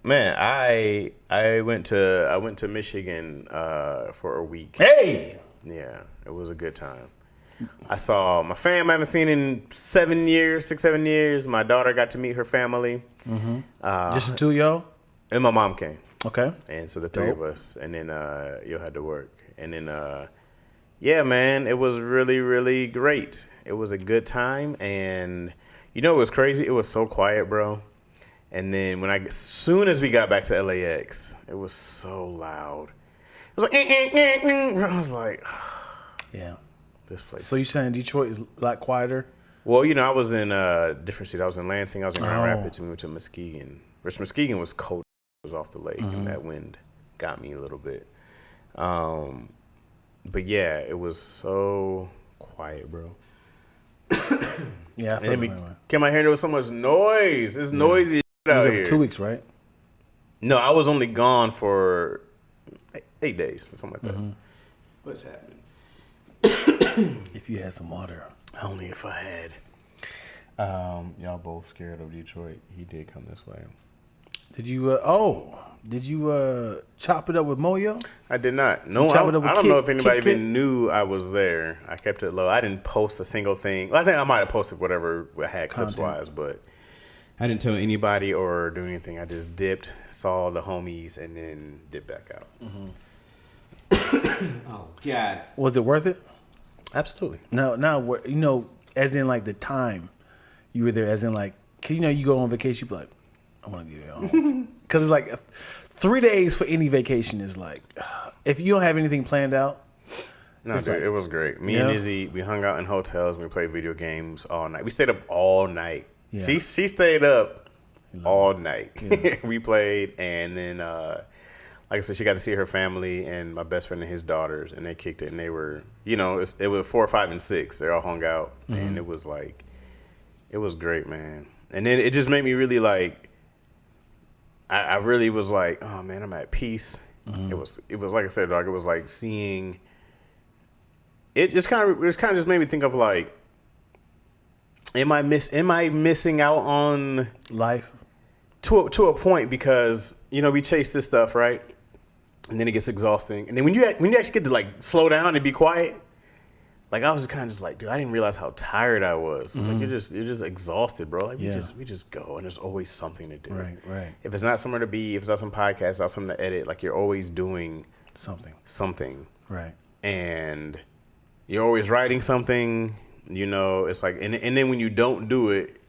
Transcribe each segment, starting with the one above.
Man, I went to Michigan for a week. Hey, Yeah, it was a good time. I saw my fam I haven't seen in 7 years, 6-7 years. My daughter got to meet her family. just the two of y'all? And my mom came. Okay. And so the three of us. And then you had to work. And then yeah, man, it was really, really great. It was a good time. And you know what was crazy? It was so quiet, bro. And then as soon as we got back to LAX, it was so loud. It was like, I was like, Yeah. this place. So you saying Detroit is a lot quieter? Well, you know, I was in different cities. I was in Lansing. I was in Grand Rapids. And we went to Muskegon. Which Muskegon was cold. It was off the lake, and that wind got me a little bit. But yeah, it was so quiet, bro. Yeah, I And then we feel came out here and there was so much noise. It's noisy it was out over here. 2 weeks, right? No, I was only gone for 8 days, something like that. What's happening? If you had some water. Only if I had. Y'all both scared of Detroit. He did come this way. Did you? Did you chop it up with Moyo? I did not. No, I don't know if anybody even knew I was there. I kept it low. I didn't post a single thing. Well, I think I might have posted whatever I had clips-wise, but I didn't tell anybody or do anything. I just dipped, saw the homies, and then dipped back out. Oh, God. Was it worth it? Absolutely. No, you know, as in like the time you were there, as in like, cause you know you go on vacation, you be like, I want to get home, cause it's like 3 days for any vacation is like, if you don't have anything planned out. No, dude, it was great. Me and Izzy, we hung out in hotels. And we played video games all night. We stayed up all night. Yeah. She stayed up all night. Yeah. We played, and then like I said, she got to see her family and my best friend and his daughters, and they kicked it. And they were, you know, it was 4, 5, and 6. They all hung out, and it was like, it was great, man. And then it just made me really like, I really was like, oh man, I'm at peace. It was like I said, dog. It was like seeing. It just kind of just made me think of like, am I missing out on Life? To a point, because you know we chase this stuff, right? And then it gets exhausting. And then when you actually get to like slow down and be quiet, like I was just kind of just like, dude, I didn't realize how tired I was. It's like you're just exhausted, bro. Like we just go, and there's always something to do. Right. If it's not somewhere to be, if it's not some podcast, not something to edit, like you're always doing something. Right. And you're always writing something. You know, it's like, and then when you don't do it,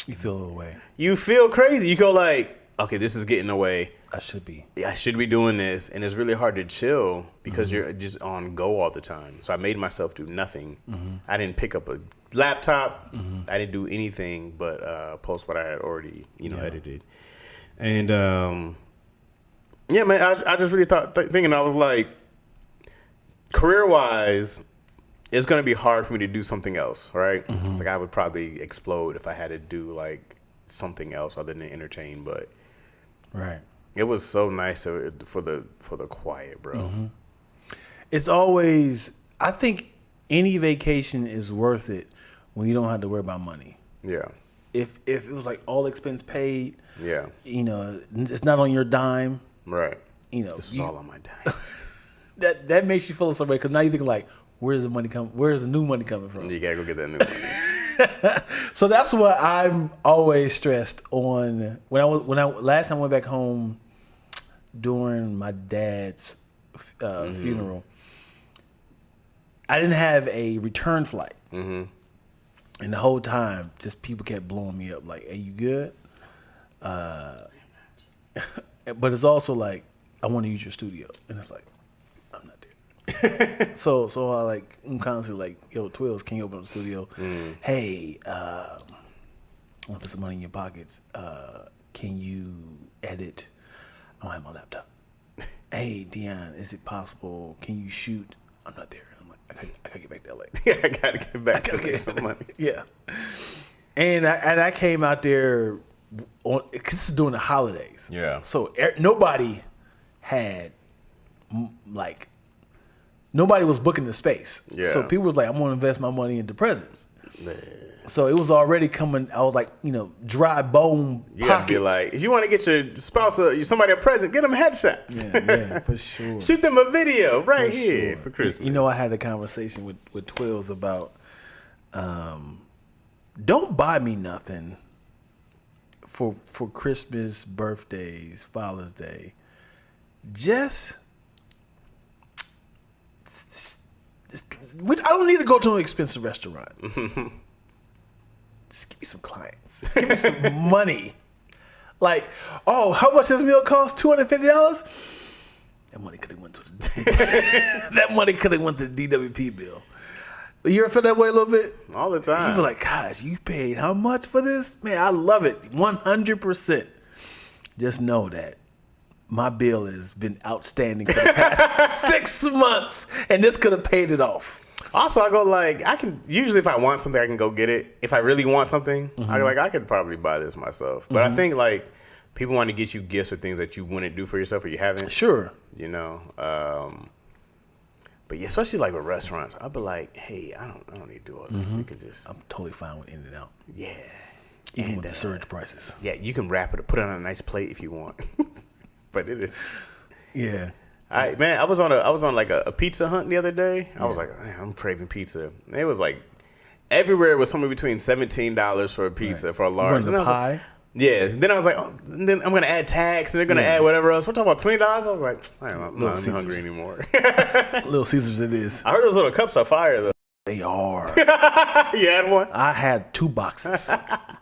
you feel away. You feel crazy. You go like, okay, this is getting away. I should be doing this, and it's really hard to chill because you're just on go all the time. So I made myself do nothing. I didn't pick up a laptop. I didn't do anything but post what I had already, edited. And yeah, man, I just really thinking. I was like, career-wise, it's gonna be hard for me to do something else, right? It's like I would probably explode if I had to do like something else other than entertain, but. Right. It was so nice for the quiet, bro. It's always, I think any vacation is worth it when you don't have to worry about money. Yeah. If it was like all expense paid, yeah, you know, it's not on your dime. Right. You know, this was all on my dime. that makes you feel some way, because now you think like, where's the money coming? Where's the new money coming from? You gotta go get that new money. So that's what I'm always stressed on. When I last time I went back home during my dad's funeral, I didn't have a return flight, and the whole time, just people kept blowing me up like, "Hey, you good?" But it's also like, I want to use your studio, and it's like, I'm not there. so I'm constantly like, yo, Twills, can you open up the studio? Hey, I want to put some money in your pockets. Can you edit? I don't have my laptop. Hey, Dion, is it possible? Can you shoot? I'm not there. I'm like, I gotta get back to LA. Yeah, I gotta get back to get some money. Yeah, and I came out there because this is during the holidays. Yeah, so nobody had nobody was booking the space. Yeah. So people was like, I'm gonna invest my money into presents. So it was already coming. I was like, dry bone You gotta pockets. be like, if you want to get your spouse somebody a present, get them headshots. Yeah, for sure. Shoot them a video right For here sure. for Christmas. I had a conversation with Twills about, don't buy me nothing for Christmas, birthdays, Father's Day. I don't need to go to an expensive restaurant. Just give me some clients. Give me some money. Like, oh, how much does this meal cost? $250? That money could have went to the DWP bill. You ever feel that way a little bit? All the time. You be like, gosh, you paid how much for this? Man, I love it. 100%. Just know that my bill has been outstanding for the past 6 months, and this could have paid it off. Also, I go like, I can usually if I want something, I can go get it. If I really want something, I could probably buy this myself. But I think like people want to get you gifts or things that you wouldn't do for yourself or you haven't. Sure. But yeah, especially like with restaurants, I'll be like, hey, I don't need to do all this. You can just. I'm totally fine with In-N-Out. Yeah. Even with the surge prices. Yeah, you can wrap it, put it on a nice plate if you want. But it is. Yeah. I was on like a pizza hunt the other day. I was like, man, I'm craving pizza. It was like everywhere it was somewhere between $17 for a pizza for a large. You want the pie? Yeah. Then I was like, then I'm gonna add tax and they're gonna add whatever else. We're talking about $20. I was like, I'm not hungry anymore. Little Caesars it is. I heard those little cups are fire though. They are. You had one? I had 2 boxes.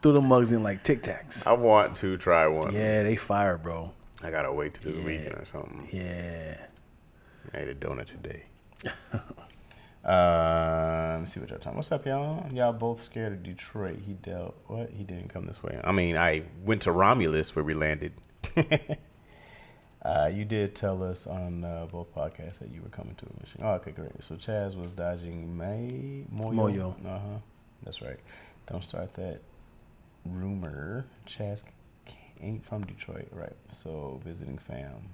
Threw the mugs in like Tic Tacs. I want to try one. Yeah, they fire, bro. I gotta wait till this weekend or something. Yeah. I ate a donut today. Let me see what y'all talking. What's up, y'all? Y'all both scared of Detroit. He didn't come this way. I mean, I went to Romulus where we landed. You did tell us on both podcasts that you were coming to Michigan. Oh, okay, great. So Chaz was dodging Moyo. That's right. Don't start that rumor. Chaz ain't from Detroit, right? So visiting fam.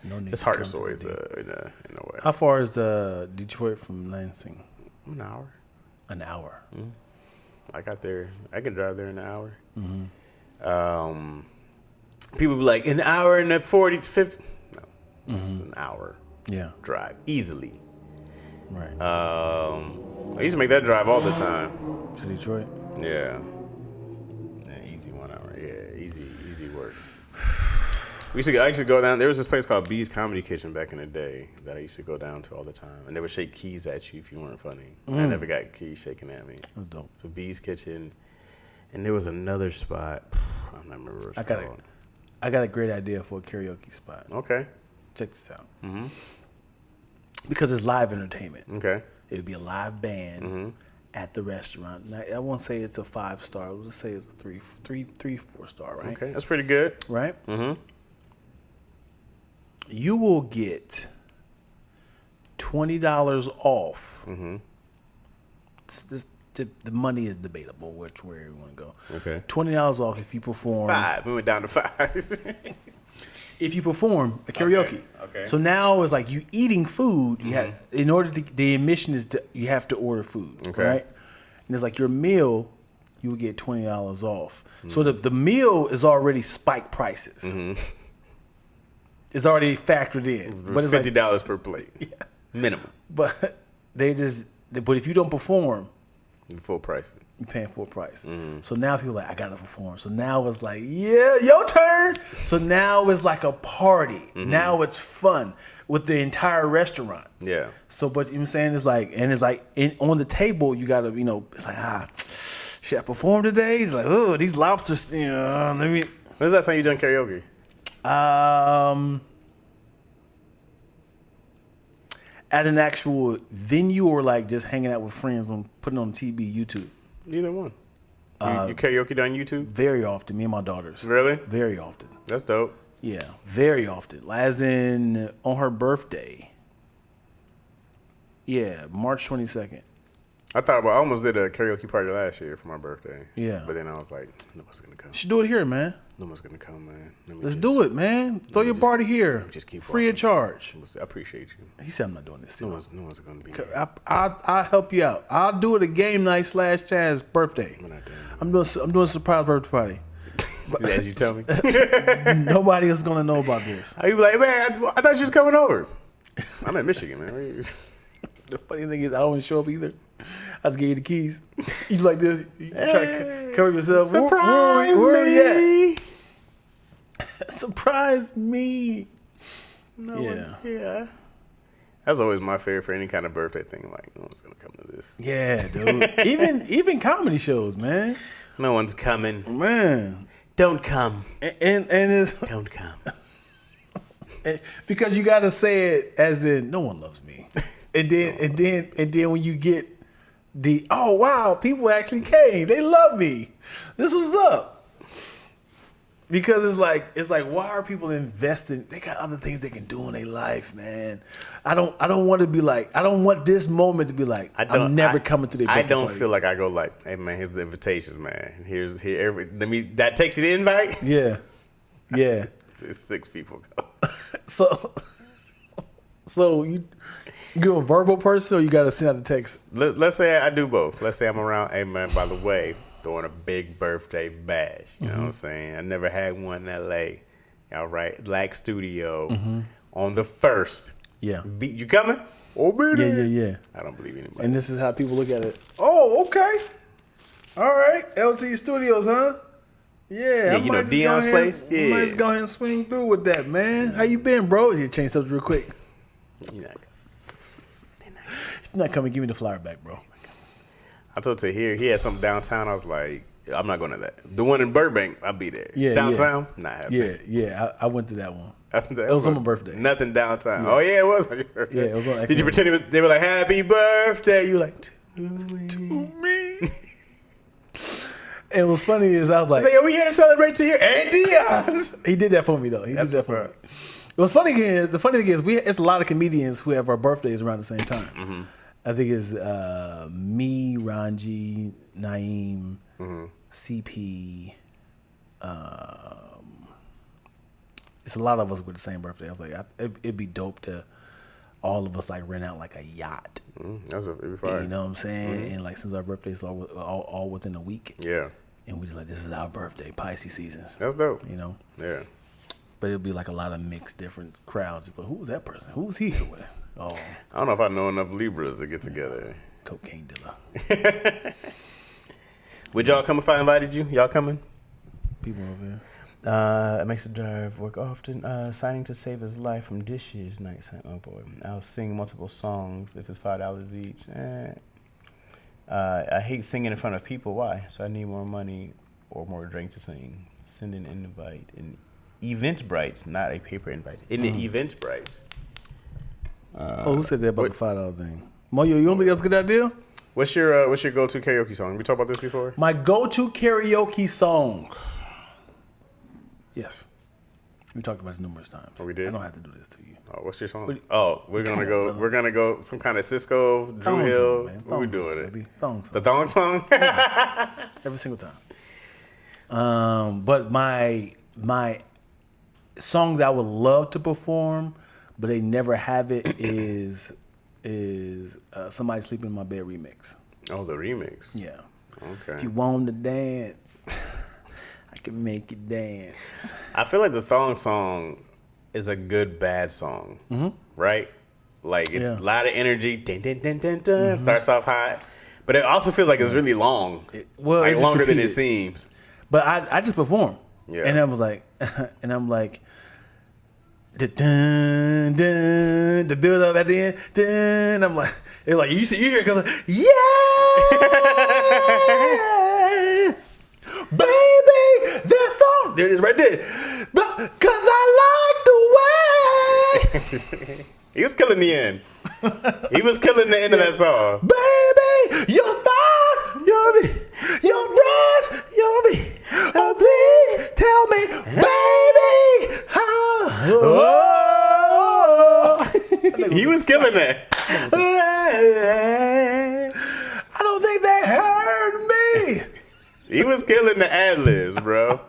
No need. It's harder stories in a way. How far is Detroit from Lansing? An hour. An hour. Mm-hmm. I got there. I can drive there in an hour. Mm-hmm. People be like, an hour and a 40 to 50. No, it's an hour. Yeah. Drive easily. Right. I used to make that drive all the time. To Detroit? Yeah. Easy 1 hour. Yeah, easy work. I used to go down. There was this place called B's Comedy Kitchen back in the day that I used to go down to all the time, and they would shake keys at you if you weren't funny. I never got keys shaken at me. That's dope. So B's Kitchen, and there was another spot. I don't remember what it's called. I got a great idea for a karaoke spot. Okay. Check this out. Mm-hmm. Because it's live entertainment. Okay. It would be a live band at the restaurant. Now, I won't say it's a 5-star. Let's say it's a 4-star, right? Okay, that's pretty good. Right? Mm-hmm. You will get $20 off. Mm-hmm. The money is debatable where you want to go. Okay. $20 off if you perform. 5. We went down to 5. If you perform a karaoke. Okay. So now it's like you eating food. You have, in order to, the admission is you have to order food. Okay. Right? And it's like your meal, you will get $20 off. So the meal is already spiked prices. Mm-hmm. It's already factored in. But it's $50 per plate. Yeah. Minimum. But but if you don't perform, full price. You're paying full price. Mm-hmm. So now people are like, I gotta perform. So now it's like, yeah, your turn. So now it's like a party. Mm-hmm. Now it's fun with the entire restaurant. Yeah. So, but you know what I'm saying? It's like, and it's like on the table, you gotta, it's like, should I perform today? It's like, oh, these lobsters, let me. When's the last time you done karaoke? At an actual venue or like just hanging out with friends on putting on TV, YouTube? Either one. You karaoke on YouTube? Very often, me and my daughters. Really? Very often. That's dope. Yeah, very often. As in on her birthday. Yeah, March 22nd. I almost did a karaoke party last year for my birthday. Yeah. But then I was like, nobody's gonna come. You should do it here, man. No one's gonna come, man. Let's do it, man. Throw your party here. Just keep free of charge. I appreciate you. He said I'm not doing this. No one's gonna be. I'll help you out. I'll do it a game night / Chaz birthday. I'm doing a surprise birthday party. As you tell me. Nobody is gonna know about this. You be like, man, I thought you was coming over. I'm in Michigan, man. The funny thing is, I don't even show up either. I just gave you the keys. You like this? You try to cover yourself. Surprise me. Surprise me. No one's here. That's always my favorite for any kind of birthday thing. Like, no one's gonna come to this. Yeah, dude. even comedy shows, man. No one's coming. Man. Don't come. And it's don't come. Because you gotta say it as in no one loves me. And then when you get oh wow, people actually came. They love me. This was up. Because it's like why are people investing? They got other things they can do in their life, man. I don't want to be like, I don't want this moment to be like, I'm never coming to their birthday I don't party. feel like I go like, hey man, here's the invitations, man. That takes you the invite? Yeah. There's 6 people go. So you a verbal person or you got to send out the text? Let's say I do both. Let's say I'm around, hey man, by the way, throwing a big birthday bash. You know what I'm saying? I never had one in LA. All right. Lack Studio on the 1st. Yeah. You coming? Oh, baby. Yeah. I don't believe anybody. And this is how people look at it. Oh, okay. All right. LT Studios, huh? Yeah. You know Dion's place? Yeah. I might just go ahead and swing through with that, man. How you been, bro? You change subject real quick. You're not coming, give me the flyer back, bro. I told Tahir he had something downtown. I was like, I'm not going to that. The one in Burbank, I'll be there. Yeah, downtown, not happening. Yeah. I went to that one. It was on my birthday. Nothing downtown. Yeah. Oh yeah, it was on your birthday. Yeah, it was on. Did you pretend they were like happy birthday? You were like to me. And what's funny is I was like, are we here to celebrate Tahir and Dion's? He did that for me though. He did that for me. What's funny is the funny thing is it's a lot of comedians who have our birthdays around the same time. I think it's me, Ranji, Naeem, CP. It's a lot of us with the same birthday. I was like, it'd be dope to all of us like rent out like a yacht. It'd be fine. You know what I'm saying? And like since our birthdays are all within a week. Yeah. And we just like, this is our birthday, Pisces seasons. That's dope. You know? Yeah. But it'll be like a lot of mixed different crowds. But who's that person? Who's he here with? Oh, I don't know if I know enough Libras to get together. Cocaine dealer. Would y'all come if I invited you? Y'all coming? People over here. It makes a drive work often. Signing to save his life from dishes. Night. Oh boy. I'll sing multiple songs if it's $5 each. I hate singing in front of people. Why? So I need more money or more drink to sing. Send an invite. An Eventbrite, not a paper invite. In the Eventbrite. Who said that about the $5 thing? Moyo, you don't think that's a good idea? What's your go-to karaoke song? We talked about this before? My go-to karaoke song. Yes. We talked about this numerous times. Oh, we did? I don't have to do this to you. Oh, what's your song? We're gonna go some kind of Cisco, Drew Hill. What we doing it? Baby. Thong song. The Thong song? Yeah. Every single time. But my song that I would love to perform, but they never have it, is Somebody Sleeping in My Bed remix. Oh, the remix. Yeah. Okay. If you want to dance, I can make you dance. I feel like the Thong song is a good bad song, right? Like it's a lot of energy. Dun, dun, dun, dun, dun, starts off high, but it also feels like it's really long. Like longer than it seems. But I just perform. Yeah. And I was like, dun, dun, the build up at the end, dun, I'm like, it's like you hear it goes, yeah, baby, that song, there it is right there, but cause I like the way. He was killing the end. He was killing the end of that song. Baby, your thought, your breath, oh please tell me, baby, how. Oh. He was killing that. I He was killing the ad-libs, bro.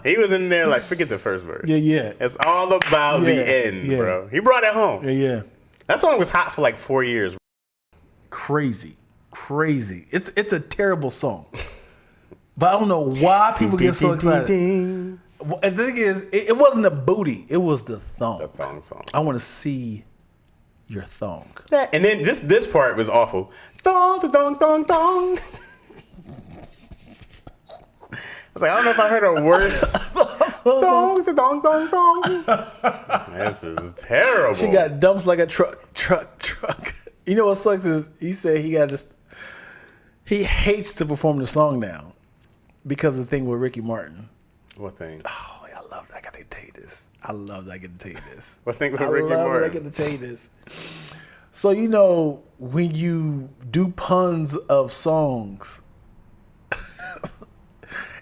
He was in there like, forget the first verse. Yeah. It's all about the end, bro. He brought it home. Yeah. That song was hot for like 4 years. Crazy. It's a terrible song. But I don't know why people get so excited. And the thing is, it wasn't a booty. It was the thong. The thong song. I want to see your thong. And then just this part was awful. Thong, thong, thong, thong. I was like, I don't know if I heard a worse. Thong, thong, thong, thong. This is terrible. She got dumps like a truck. You know what sucks is he said he hates to perform the song now because of the thing with Ricky Martin. What thing? Oh, I love that. I got to tell you this. I love that I get to tell you this. What thing with Ricky Martin? I get to tell you this. So, you know, when you do puns of songs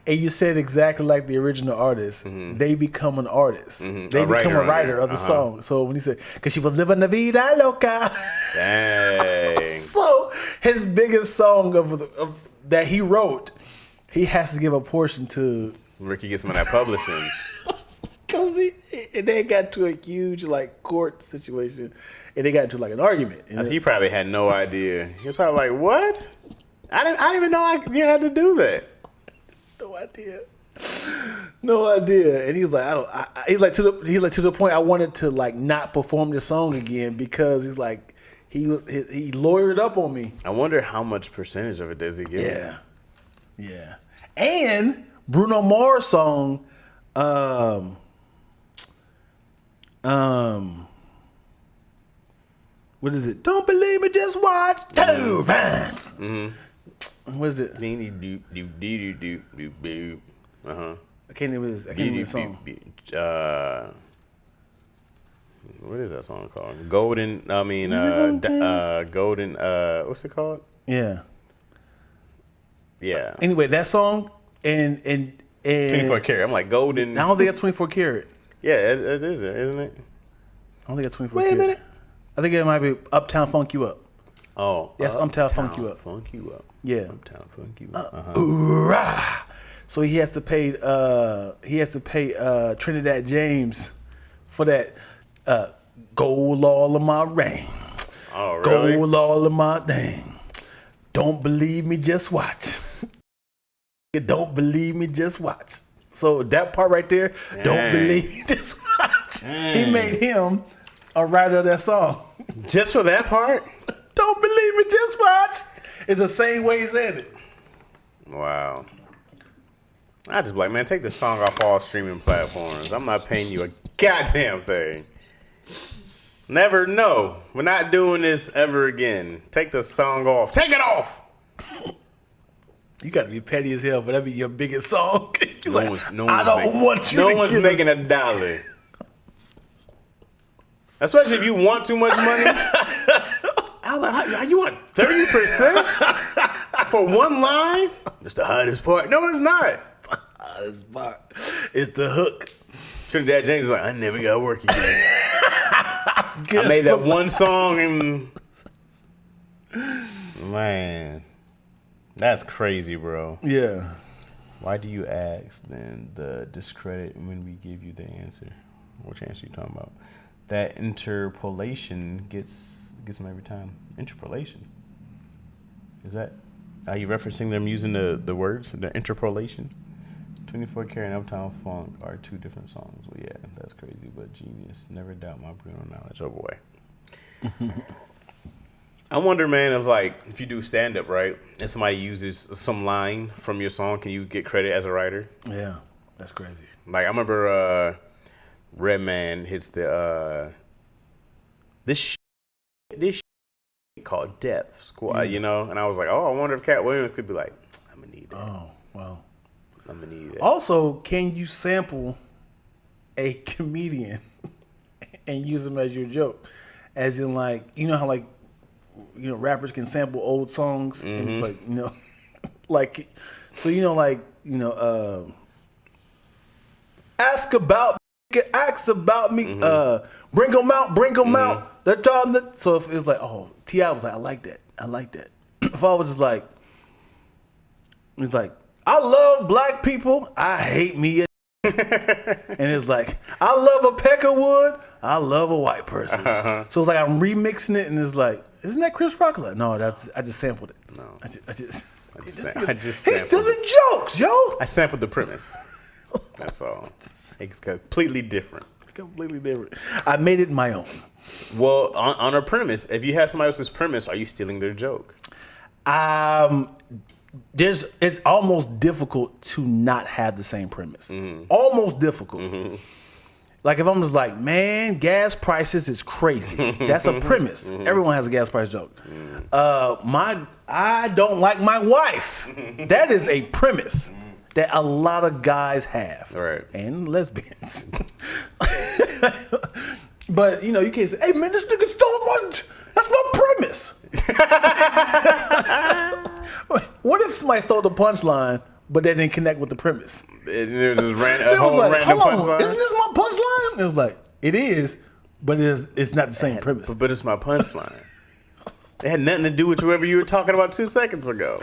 and you said exactly like the original artist, they become an artist. They become a writer of the song. So when he said, because she was living la vida loca. Dang. So his biggest song of that he wrote, he has to give a portion to Ricky gets some of that publishing. Because they got to a huge like court situation, and they got into like an argument. And He probably had no idea. He was probably like, "What? I didn't even know you had to do that." No idea. And he's like, he's like to the point I wanted to like not perform this song again because he's like he lawyered up on me. I wonder how much percentage of it does he get? Yeah. And Bruno Mars song, what is it? Don't believe me, just watch. What is it? I can't even the song. What is that song called? Golden. What's it called? Yeah. Yeah. Anyway, that song and 24 karat. I'm like golden. I don't think that's 24 karat. Yeah, it is, isn't it? I don't think that's 24 Wait karat. a minute. I think it might be Uptown Funk You Up. Oh, yes, Uptown Funk You Up. Funk You Up. Yeah. Uptown Funk You Up. So he has to pay. Trinidad James for that. Gold all of my ring. Oh, really? Gold all of my thing. Don't believe me, just watch. Don't believe me, just watch. So that part right there, don't believe me, just watch. He made him a writer of that song. Just for that part? Don't believe me, just watch. It's the same way he said it. Wow. I just be like, man, take the song off all streaming platforms. I'm not paying you a goddamn thing. Never know. We're not doing this ever again. Take the song off. Take it off. You got to be petty as hell for that be your biggest song. No one's making a dollar. Especially if you want too much money. You want 30% for one line? That's the hardest part. No, it's not. Hardest part. It's the hook. Trinidad James is like, I never got to work again. I made that one song and man, that's crazy, bro. Yeah. Why do you ask then the discredit when we give you the answer? Which answer you talking about? That interpolation gets them every time. Interpolation. Is that? Are you referencing them using the words, the interpolation? 24 Karat and Uptown Funk are two different songs. Well, yeah, that's crazy, but genius. Never doubt my Bruno knowledge. Oh, boy. I wonder, man, if you do stand-up, right, and somebody uses some line from your song, can you get credit as a writer? Yeah, that's crazy. Like, I remember Redman hits the, this called Depth Squad, you know? And I was like, oh, I wonder if Cat Williams could be like, I'm going to need that. Oh, wow. I'm going to need it. Also, can you sample a comedian and use them as your joke? As in, like, you know how, like, you know, rappers can sample old songs and it's like, you know, like, so, you know, like, you know, ask about me, bring them out, the time that, so if it's like, oh, T.I. was like, I like that. If I was just like, it's like, I love black people. I hate me. And it's like, I love a peckerwood. I love a white person. So it's like I'm remixing it, and it's like, isn't that Chris Rock? Like, no, I just sampled it. No, I just he's stealing jokes, yo. I sampled the premise. That's all. It's completely different. It's completely different. I made it my own. Well, on a premise, if you have somebody else's premise, are you stealing their joke? It's almost difficult to not have the same premise. Almost difficult. Like if I'm just like, man, gas prices is crazy. That's a premise. Everyone has a gas price joke. I don't like my wife. That is a premise that a lot of guys have. Right. And lesbians. But you can't say, hey man, this nigga stole that's my premise. What if somebody stole the punchline, but they didn't connect with the premise? There's just a whole random punchline. Isn't this my punchline? It was like, it is, but it's not the same premise. But it's my punchline. It had nothing to do with whoever you were talking about 2 seconds ago.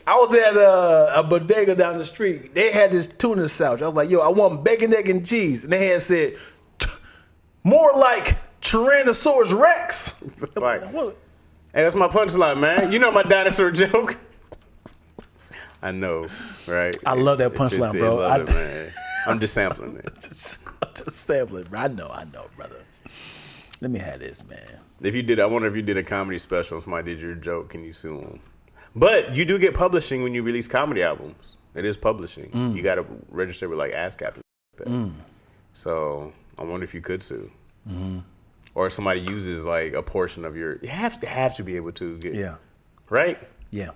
I was at a bodega down the street. They had this tuna sandwich. I was like, yo, I want bacon, egg, and cheese. And they had said, more like Tyrannosaurus Rex. It's like, hey, that's my punchline, man. You know my dinosaur joke. I know, right? I love that punchline, bro. I love it, man. I'm just sampling it. just sampling, bro. I know, brother. Let me have this, man. I wonder if you did a comedy special and somebody did your joke, can you sue them? But you do get publishing when you release comedy albums. It is publishing. You got to register with like ASCAP. So I wonder if you could sue. Or if somebody uses like a portion of your, you have to be able to get. Yeah. Right? Yeah.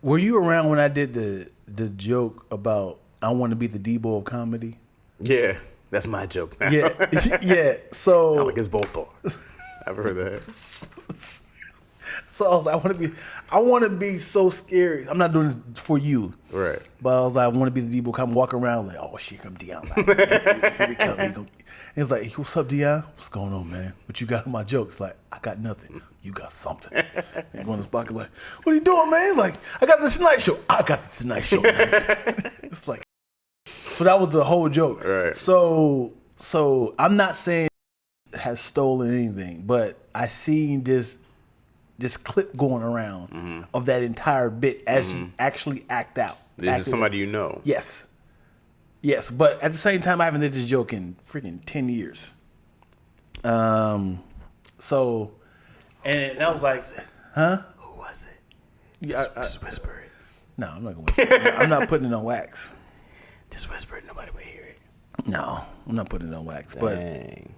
Were you around when I did the joke about I want to be the Debo of comedy? Yeah, that's my joke now. Yeah, yeah. So like it's both bars. I've heard that. So I was like, I want to be so scary. I'm not doing it for you, right? But I was like, I want to be the Debo. Come walk around like, oh shit, come Dion. Like, here we come. And he's like, what's up, Dion? What's going on, man? What you got on my jokes? Like, I got nothing. You got something. And go in his pocket like, what are you doing, man? Like, I got the Tonight Show. I got the Tonight Show, man. It's like, so that was the whole joke. Right. So I'm not saying has stolen anything, but I seen this clip going around of that entire bit as you actually act out. Is it somebody you know? Yes. Yes, but at the same time, I haven't did this joke in freaking 10 years. So, and I was like, huh? Who was it? Yeah, just whisper it. No, I'm not going to whisper it. I'm not putting it on wax. Just whisper it. Nobody will hear it. No, I'm not putting it on wax. Dang.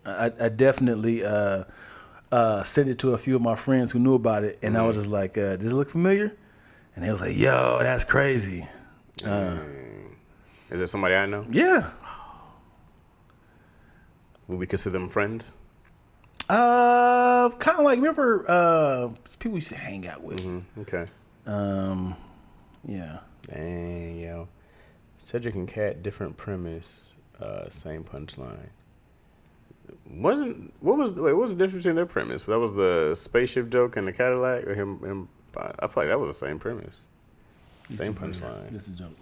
But I definitely sent it to a few of my friends who knew about it, and I was just like, does it look familiar? And they was like, yo, that's crazy. Is it somebody I know? Yeah. Would we consider them friends? Kind of like, remember people we used to hang out with. Okay. Yeah. Dang, yo. Cedric and Kat, different premise, same punchline. What was the difference between their premise? That was the spaceship joke and the Cadillac, or him. I feel like that was the same premise, same punchline. Just a joke.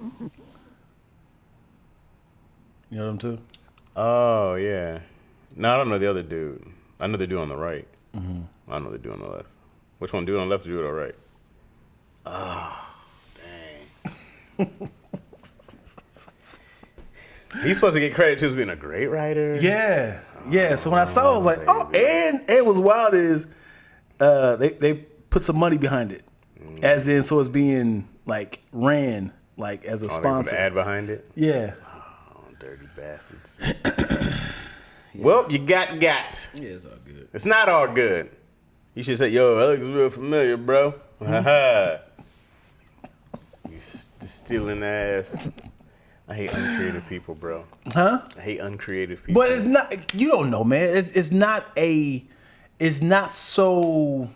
You know them too? Oh yeah. No, I don't know the other dude. I know the dude on the right. I don't know the dude on the left. Which one? Dude on the left or dude on the right? Oh, dang. He's supposed to get credit too as being a great writer. Yeah. Yeah. So when I saw it, I was like, oh, and what's wild is they put some money behind it. As in, so it's being like ran like as a sponsor. The ad behind it? Yeah. Oh, dirty bastards. Well, you got. Yeah, it's all good. It's not all good. You should say, yo, that looks real familiar, bro. You stealing ass. I hate uncreative people, bro. Huh? I hate uncreative people. But it's not, you don't know, man. It's not so,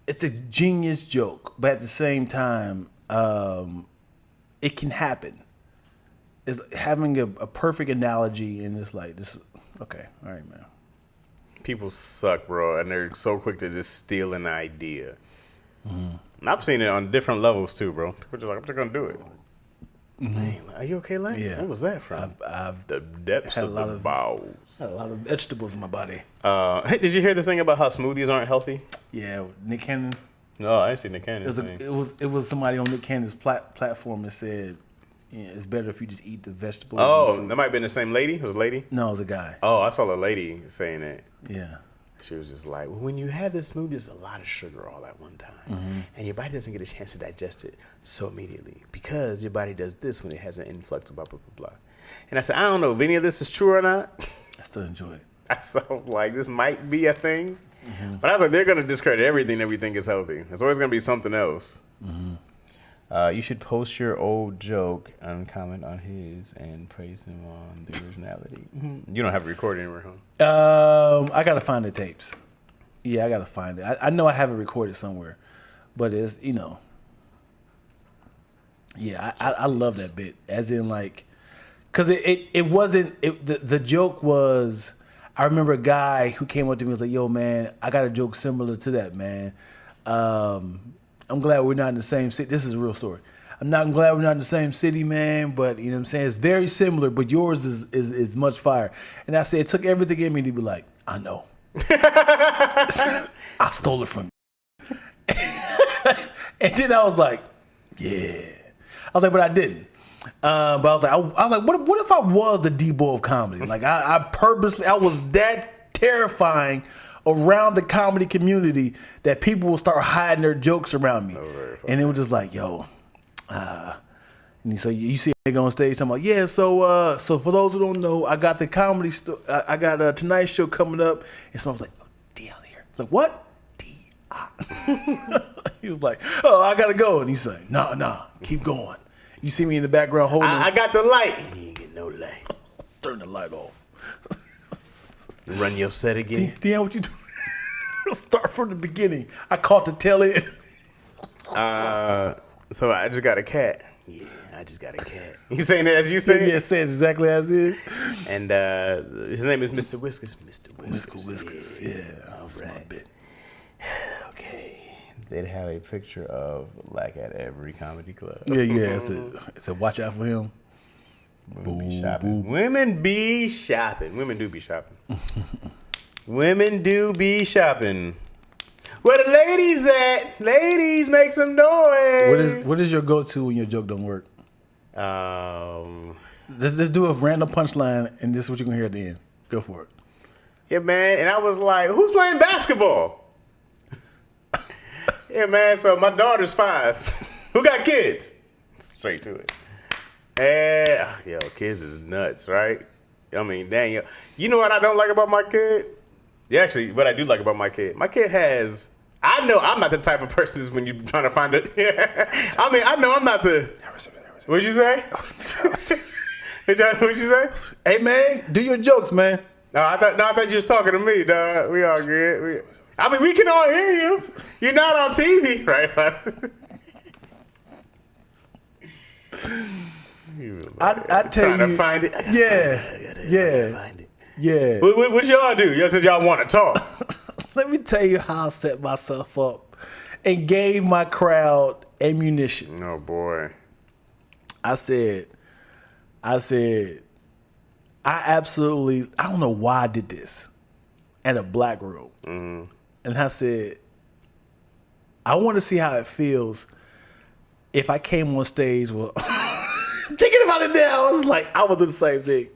it's a genius joke, but at the same time, it can happen. It's having a perfect analogy, and it's like, this. Okay, all right, man. People suck, bro, and they're so quick to just steal an idea. And I've seen it on different levels too, bro. People just like, I'm just gonna do it. Dang, are you okay, Lane? Yeah. What was that from? I've The depths had of the bowels. had a lot of vegetables in my body. Hey, did you hear this thing about how smoothies aren't healthy? Yeah, Nick Cannon. No, I didn't see Nick Cannon. It was somebody on Nick Cannon's platform that said, yeah, it's better if you just eat the vegetables. Oh, that might have been the same lady. It was a lady. No, it was a guy. Oh, I saw a lady saying that. Yeah. She was just like, well, when you have this smoothie, it's a lot of sugar all at one time. And your body doesn't get a chance to digest it so immediately because your body does this when it has an influx of blah, blah, blah, blah. And I said, I don't know if any of this is true or not. I still enjoy it. I was like, this might be a thing. But I was like, they're going to discredit everything that we think is healthy. There's always going to be something else. You should post your old joke and comment on his and praise him on the originality. You don't have a recording anywhere, huh? I gotta find the tapes. Yeah, I gotta find it. I know I have it recorded somewhere, but it's Yeah, I love that bit. As in like, cause it wasn't the joke was. I remember a guy who came up to me and was like, "Yo, man, I got a joke similar to that, man. I'm glad we're not in the same city." This is a real story. I'm glad we're not in the same city, man, but you know what I'm saying? It's very similar, but yours is much fire. And I said, it took everything in me to be like, I know. I stole it from you. And then I was like, yeah. I was like, but I didn't. But I was like, what if I was the D-boy of comedy? Like I was that terrifying around the comedy community that people will start hiding their jokes around me. And it was just like, yo, and so you see a nigga on stage talking about, yeah, so for those who don't know, I got the comedy, I got a Tonight Show coming up. And someone was like, oh, D out here. I was like, what? D. He was like, oh, I gotta go. And he's like, nah, keep going. You see me in the background holding. I got the light. You ain't get no light. Turn the light off. Run your set again. Deanna, what you do? Start from the beginning. I caught the tail end. So I just got a cat. Yeah, I just got a cat. You saying that as you say it? Yeah, say it exactly as it is. And his name is Mr. Whiskers. Mr. Whiskers. Yeah. All right. Bit. Okay. They'd have a picture of Lack at every comedy club. Yeah. It's a watch out for him. Women be shopping. Women do be shopping. Women do be shopping. Where the ladies at? Ladies, make some noise. What is your go-to when your joke don't work? Let's do a random punchline, and this is what you're gonna hear at the end. Go for it. Yeah, man. And I was like, who's playing basketball? Yeah, man. So my daughter's 5. Who got kids? Straight to it. And yo, kids is nuts, right? I mean, dang, yo. You know what I don't like about my kid? Yeah, actually, what I do like about my kid has. I know I'm not the type of person when you're trying to find it. I mean, I know I'm not the. What'd you say? What'd you say? Hey, man, do your jokes, man. No, I thought you was talking to me, dog. We all good. I mean, we can all hear you. You're not on TV, right? I tell you. Trying to find it. Yeah. Find it. Yeah. What y'all do? Y'all said y'all want to talk. Let me tell you how I set myself up and gave my crowd ammunition. Oh, boy. I said, I don't know why I did this at a black room. Mm-hmm. And I said, I want to see how it feels if I came on stage. Well, thinking about it now, I was like, I would do the same thing.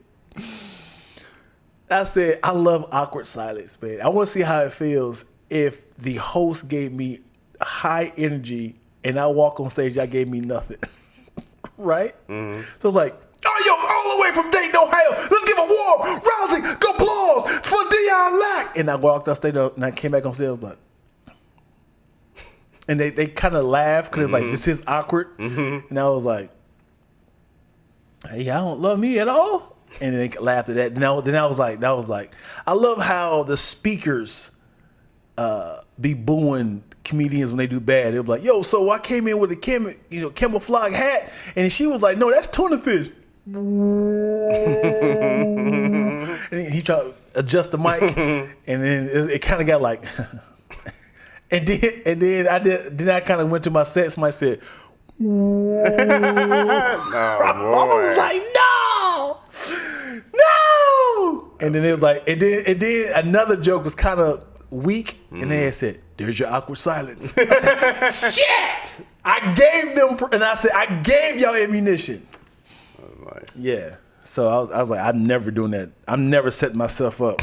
I said, I love awkward silence, man. I want to see how it feels if the host gave me high energy and I walk on stage, y'all gave me nothing. Right? Mm-hmm. So it's like, oh, yo, all the way from Dayton, Ohio. Let's give a warm, rousing applause for Dion Lack. And I walked off stage and I came back on stage. I was like, and they kind of laughed because it's like, this is awkward. Mm-hmm. And I was like, hey, y'all don't love me at all? And then they laughed at that. Then I was like, I love how the speakers be booing comedians when they do bad. They'll be like, yo, so I came in with a camouflage hat, and she was like, no, that's tuna fish. And he tried to adjust the mic, and then it kind of got like, And then I kind of went to my set. Somebody said, "Whoa." I was like, no. And then it was like, and then another joke was kind of weak, and they had said, "There's your awkward silence." I said, "Shit!" I gave them, and I said, "I gave y'all ammunition." That was nice. Yeah. So I was like, I'm never doing that. I'm never setting myself up.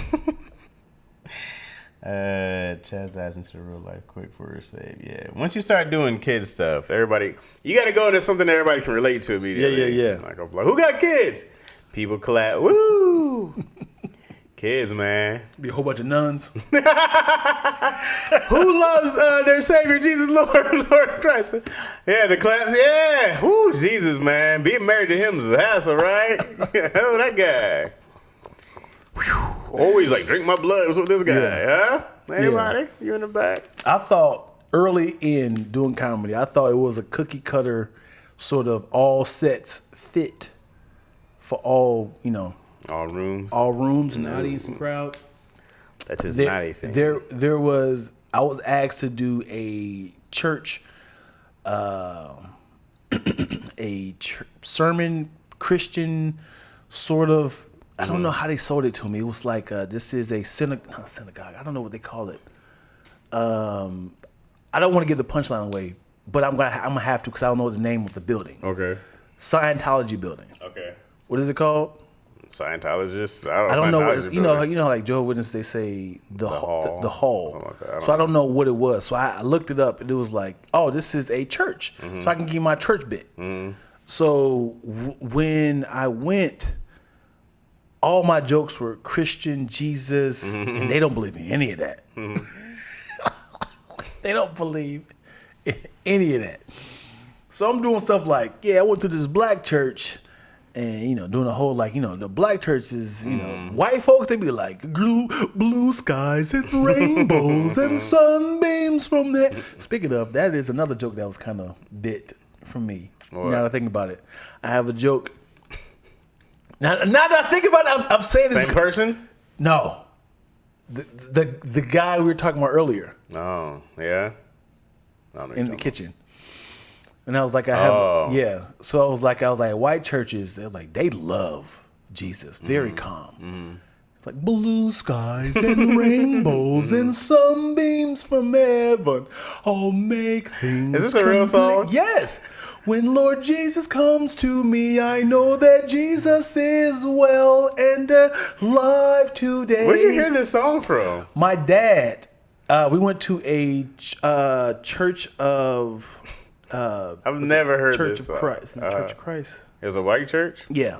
Chaz dives into the real life quick for a save. Yeah. Once you start doing kid stuff, you got to go to something that everybody can relate to immediately. Yeah. Like, who got kids? People clap. Woo! Kids, man. Be a whole bunch of nuns. Who loves their Savior, Jesus, Lord Christ? Yeah, the claps. Yeah. Woo, Jesus, man. Being married to him is a hassle, right? Hell, that guy. Whew. Always like, drink my blood. What's with this guy, huh? Anybody? You in the back? I thought early in doing comedy, I thought it was a cookie cutter sort of all sets fit for all, all rooms and audience and crowds. That's his naughty thing. There was, I was asked to do a church, sermon Christian sort of. I don't know how they sold it to me. It was like, this is a synagogue. I don't know what they call it. I don't want to give the punchline away, but I'm gonna have to because I don't know the name of the building. Okay. Scientology building. Okay. What is it called? Scientologist. I don't know what, you know how like Jehovah's Witnesses, they say the hall. Like I don't know what it was. So I looked it up and it was like, oh, this is a church. Mm-hmm. So I can give you my church bit. Mm-hmm. So when I went, all my jokes were Christian, Jesus, and they don't believe in any of that. Mm-hmm. They don't believe in any of that. So I'm doing stuff like, I went to this black church and, doing a whole the black churches, white folks, they be like, blue skies and rainbows and sunbeams from there. Speaking of, that is another joke that was kind of bit from me. What? Now that I think about it. I have a joke. Now that I think about it, I'm saying this. Same person? No. The guy we were talking about earlier. Oh, yeah? In the kitchen. And I was like, So I was like, white churches, they're like, they love Jesus. Very calm. Mm-hmm. It's like blue skies and rainbows and sunbeams from heaven all make things. Is this a real song? Yes. When Lord Jesus comes to me, I know that Jesus is well and alive today. Where'd you hear this song from? My dad. We went to a church of. I've never heard Church this of Christ. Church of Christ. It was a white church? Yeah.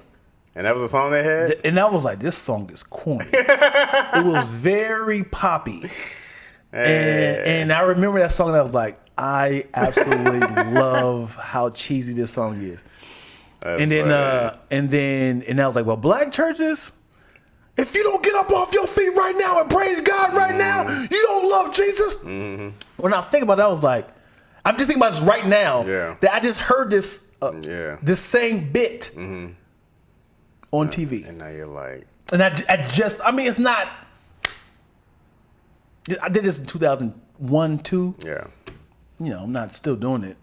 And that was a song they had? And I was like, this song is corny. It was very poppy. And I remember that song and I was like, I absolutely love how cheesy this song is. And then I was like, well, black churches, if you don't get up off your feet right now and praise God right now, you don't love Jesus. Mm-hmm. When I think about it, I was like, I'm just thinking about this right now. Yeah. That I just heard this this same bit on TV. And now you're like, and I mean, it's not. I did this in 2001, 2. Yeah. I'm not still doing it,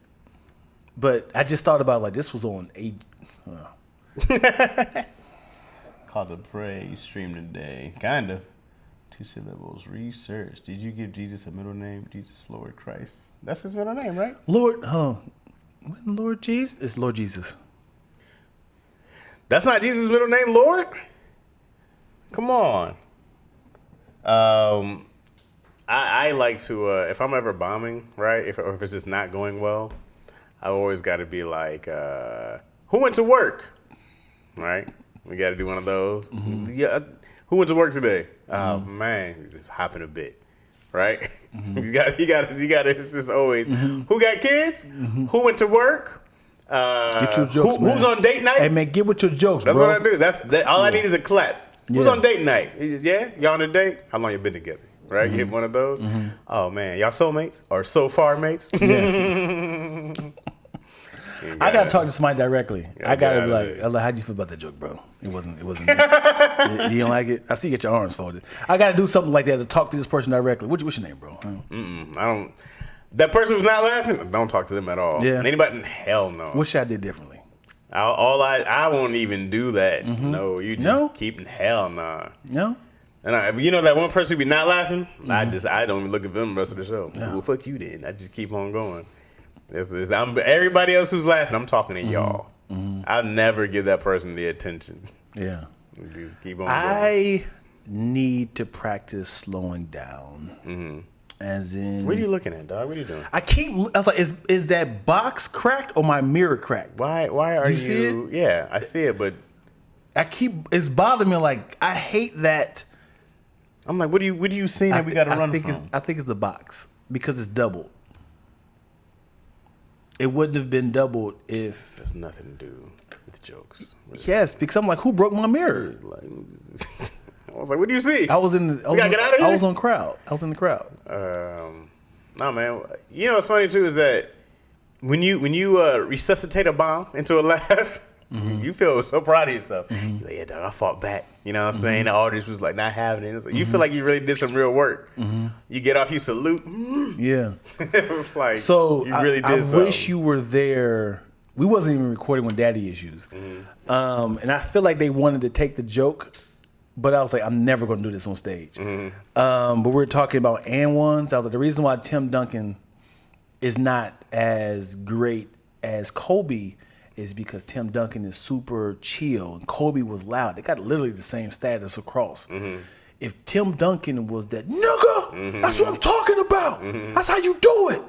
but I just thought about this was on Called the praise stream today. Kind of. 2 syllables. Research. Did you give Jesus a middle name? Jesus, Lord Christ. That's his middle name, right? Lord, Lord Jesus? It's Lord Jesus. That's not Jesus' middle name, Lord? Come on. I like to, if I'm ever bombing, right, or if it's just not going well, I've always got to be like, who went to work? Right? We got to do one of those. Mm-hmm. Yeah. Who went to work today? Oh, man, just hopping a bit, right? Mm-hmm. you got to, it's just always, who got kids? Mm-hmm. Who went to work? Get your jokes, who's on date night? Hey, man, get with your jokes, That's bro. what I do. All I need is a clap. Who's on date night? Yeah? Y'all on a date? How long you been together? Right? You hit one of those? Mm-hmm. Oh, man. Y'all soulmates? Or so far mates? Yeah. I gotta talk to somebody directly. I gotta be like, how'd you feel about that joke, bro? It wasn't. You don't like it? I see you get your arms folded. I gotta do something like that to talk to this person directly. What's your name, bro? Huh? I don't. That person who's not laughing, don't talk to them at all. Yeah. Anybody? Hell no. What should I do differently? I won't even do that. Mm-hmm. No, you just keep hell nah. No. And you know that one person who be not laughing, I don't even look at them the rest of the show. No. Well, fuck you then. I just keep on going. Everybody else who's laughing, I'm talking to y'all. Mm-hmm. I'll never give that person the attention. Yeah. Just keep on going. I need to practice slowing down. Mm-hmm. As in, what are you looking at, dog? What are you doing? I was like, is that box cracked or my mirror cracked? Why are you? See it? Yeah, I see it, but it's bothering me. Like, I hate that. I'm like, what do you see that we got to run from? I think it's the box because it's doubled. It wouldn't have been doubled if. There's nothing to do with jokes. Yes, because I'm like, who broke my mirror? I was like, what do you see? I was in the crowd. I was in the crowd. No, man. You know what's funny too is that when you resuscitate a bomb into a laugh, you feel so proud of yourself. You're like, yeah, dog, I fought back. You know what I'm saying? The audience was like not having it. It's like, you feel like you really did some real work. You get off, you salute. Yeah. It was like, so you really did I something. wish you were there. We wasn't even recording when Daddy Issues. And I feel like they wanted to take the joke. But I was like, I'm never going to do this on stage. But we were talking about and ones. I was like, the reason why Tim Duncan is not as great as Kobe is because Tim Duncan is super chill and Kobe was loud. They got literally the same status across. If Tim Duncan was that nigga, that's what I'm talking about. That's how you do it.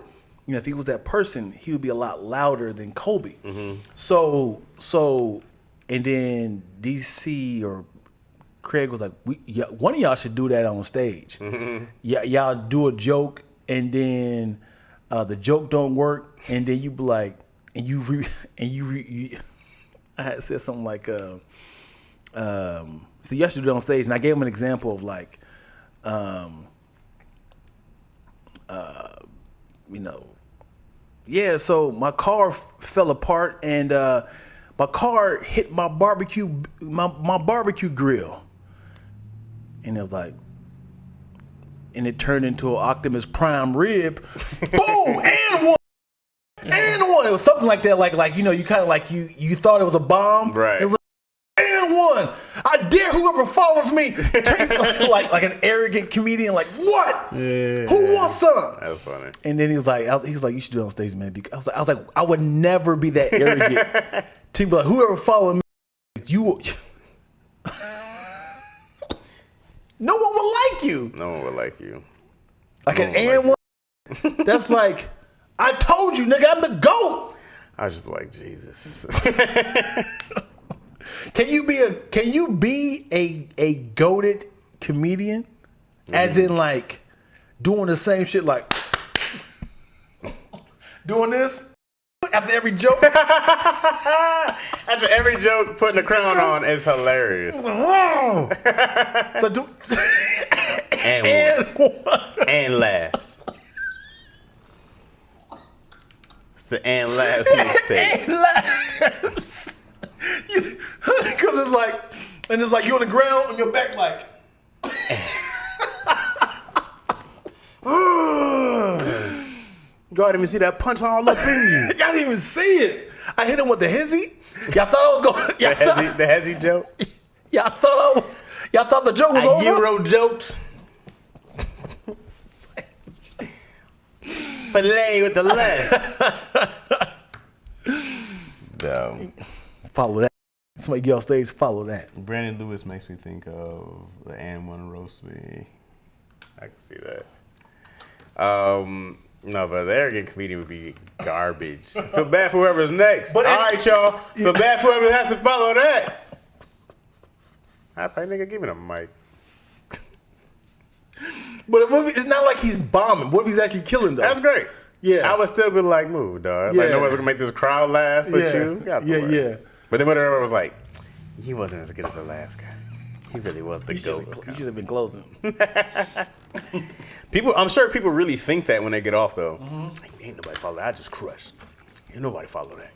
You know, if he was that person, he would be a lot louder than Kobe. So, and then DC or Craig was like, one of y'all should do that on stage. Y'all do a joke, and then the joke don't work, and then you be like, I had said something like, so y'all should do it on stage, and I gave him an example of like, so my car fell apart, and my car hit my barbecue grill. And it was like, and it turned into an Optimus Prime rib. Boom! And one! It was something like that. Like you kind of like you thought it was a bomb. Right. It was like, and one! I dare whoever follows me. like an arrogant comedian. Like, what? Yeah. Who wants some? That's funny. And then he was like, you should do it on stage, man. I was like, I would never be that arrogant to be like, whoever follow me, you. No one will like you. No one will like you. Like an and one. That's like, I told you, nigga, I'm the GOAT. I was just like, Jesus. Can you be a goated comedian? As in like doing the same shit, like doing this after every joke? After every joke, putting a crown on is hilarious. Whoa. And laughs. It's the and laughs mixtape. And laughs. Because it's like you're on the ground on your back like. Y'all didn't even see that punch all up in you. Y'all didn't even see it. I hit him with the hezzy. Y'all thought I was going. The hezzy joke. Y'all thought the joke was over. Euro joked. Filet with the left. No. Follow that. Somebody get off stage. Follow that. Brandon Lewis makes me think of the And One Roast Me. I can see that. No, but the arrogant comedian would be garbage. I feel bad for whoever's next. But all right, y'all. Feel bad for whoever has to follow that. I think nigga, give me the mic. But it's not like he's bombing. What if he's actually killing though? That's great. Yeah. I would still be like, move, dog. Yeah. Like, no one's gonna make this crowd laugh with you. Yeah. But then whatever was like, he wasn't as good as the last guy. He really was the GOAT. You should have been closing. I'm sure people really think that when they get off though. Like, ain't nobody follow that. I just crushed. Ain't nobody follow that.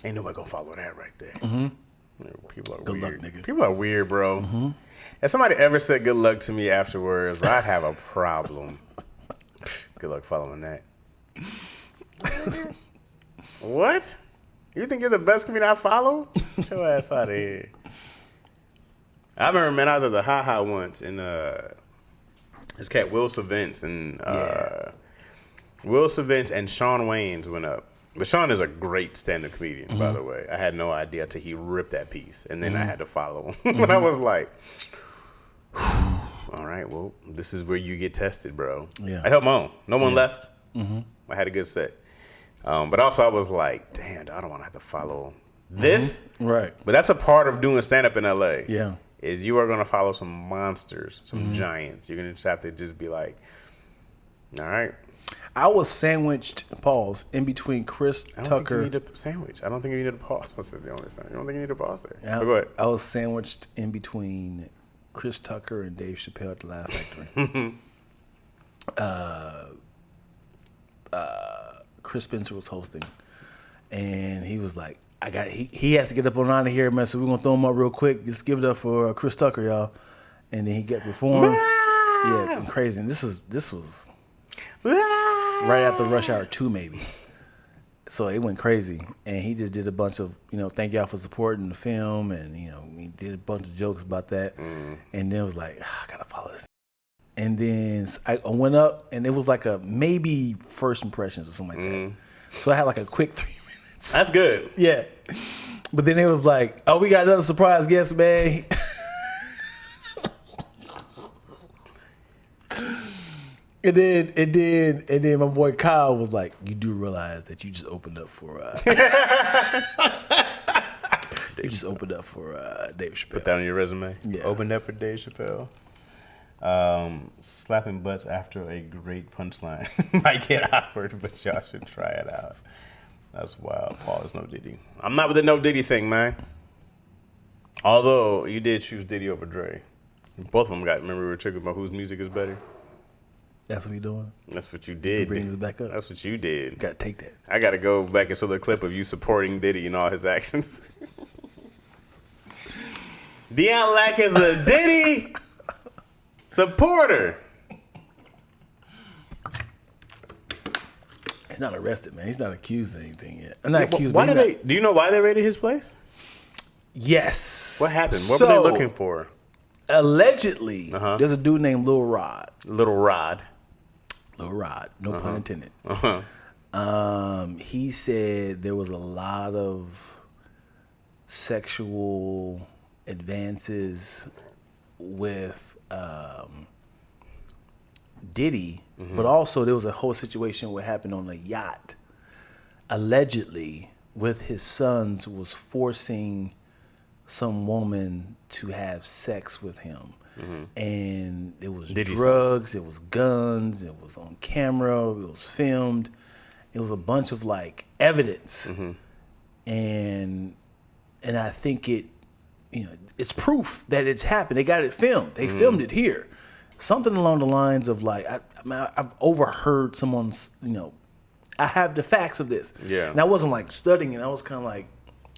Ain't nobody gonna follow that right there. People are Good weird. luck, nigga. People are weird, bro. If somebody ever said good luck to me afterwards, I'd have a problem. Good luck following that. What? You think you're the best comedian I follow? Get your ass out of here. I remember, man, I was at the Ha Ha once, and this cat Will Savants and Will Savants and Shawn Wayans went up. But Shawn is a great stand-up comedian, by the way. I had no idea until he ripped that piece, and then I had to follow him. But I was like, all right, well, this is where you get tested, bro. Yeah. I held my own. No one left. I had a good set. But also I was like, damn, I don't want to have to follow this. Right. But that's a part of doing stand-up in L.A. Yeah. Is you are going to follow some monsters, some giants. You're going to have to just be like, all right. I was sandwiched, pause, in between Chris I don't Tucker. think you need a sandwich. I don't think you need a pause. That's the only thing. You don't think you need a pause there. I, But go ahead. I was sandwiched in between Chris Tucker and Dave Chappelle at the Laugh Factory. Chris Spencer was hosting, and he was like, he has to get up on out of here, man, so we're going to throw him up real quick. Just give it up for Chris Tucker, y'all. And then he got performed. Yeah, and crazy. And this was right after Rush Hour 2, maybe. So it went crazy. And he just did a bunch of, thank y'all for supporting the film. And, he did a bunch of jokes about that. And then it was like, I got to follow this. And then I went up, and it was like a maybe first impressions or something like that. So I had like a quick 3 minutes. That's good. Yeah. But then it was like, oh, we got another surprise guest, man. And then my boy Kyle was like, you do realize that you just opened up for Dave Chappelle. Put that on your resume. Yeah. Opened up for Dave Chappelle. Slapping butts after a great punchline might get awkward, but y'all should try it out. That's wild. Paul is no Diddy. I'm not with the no Diddy thing, man. Although you did choose Diddy over Dre. Both of them got. Remember we were triggered about whose music is better. That's what we doing. That's what you did. Brings it back up. That's what you did. Gotta take that. I gotta go back and show the clip of you supporting Diddy and all his actions. Deion Lack is a Diddy supporter. He's not arrested, man. He's not accused of anything yet. I'm not accused. Why do you know why they raided his place? Yes. What happened? What were they looking for? Allegedly, there's a dude named Lil Rod. Little Rod. Lil Rod, no pun intended. He said there was a lot of sexual advances with Diddy, but also there was a whole situation what happened on a yacht. Allegedly, with his sons, was forcing some woman to have sex with him. And it was drugs, it was guns, it was on camera, it was filmed. It was a bunch of like evidence. And I think it's proof that it's happened. They got it filmed. They filmed it here. Something along the lines of like, I've overheard someone's, I have the facts of this. Yeah. And I wasn't like studying it. I was kind of like,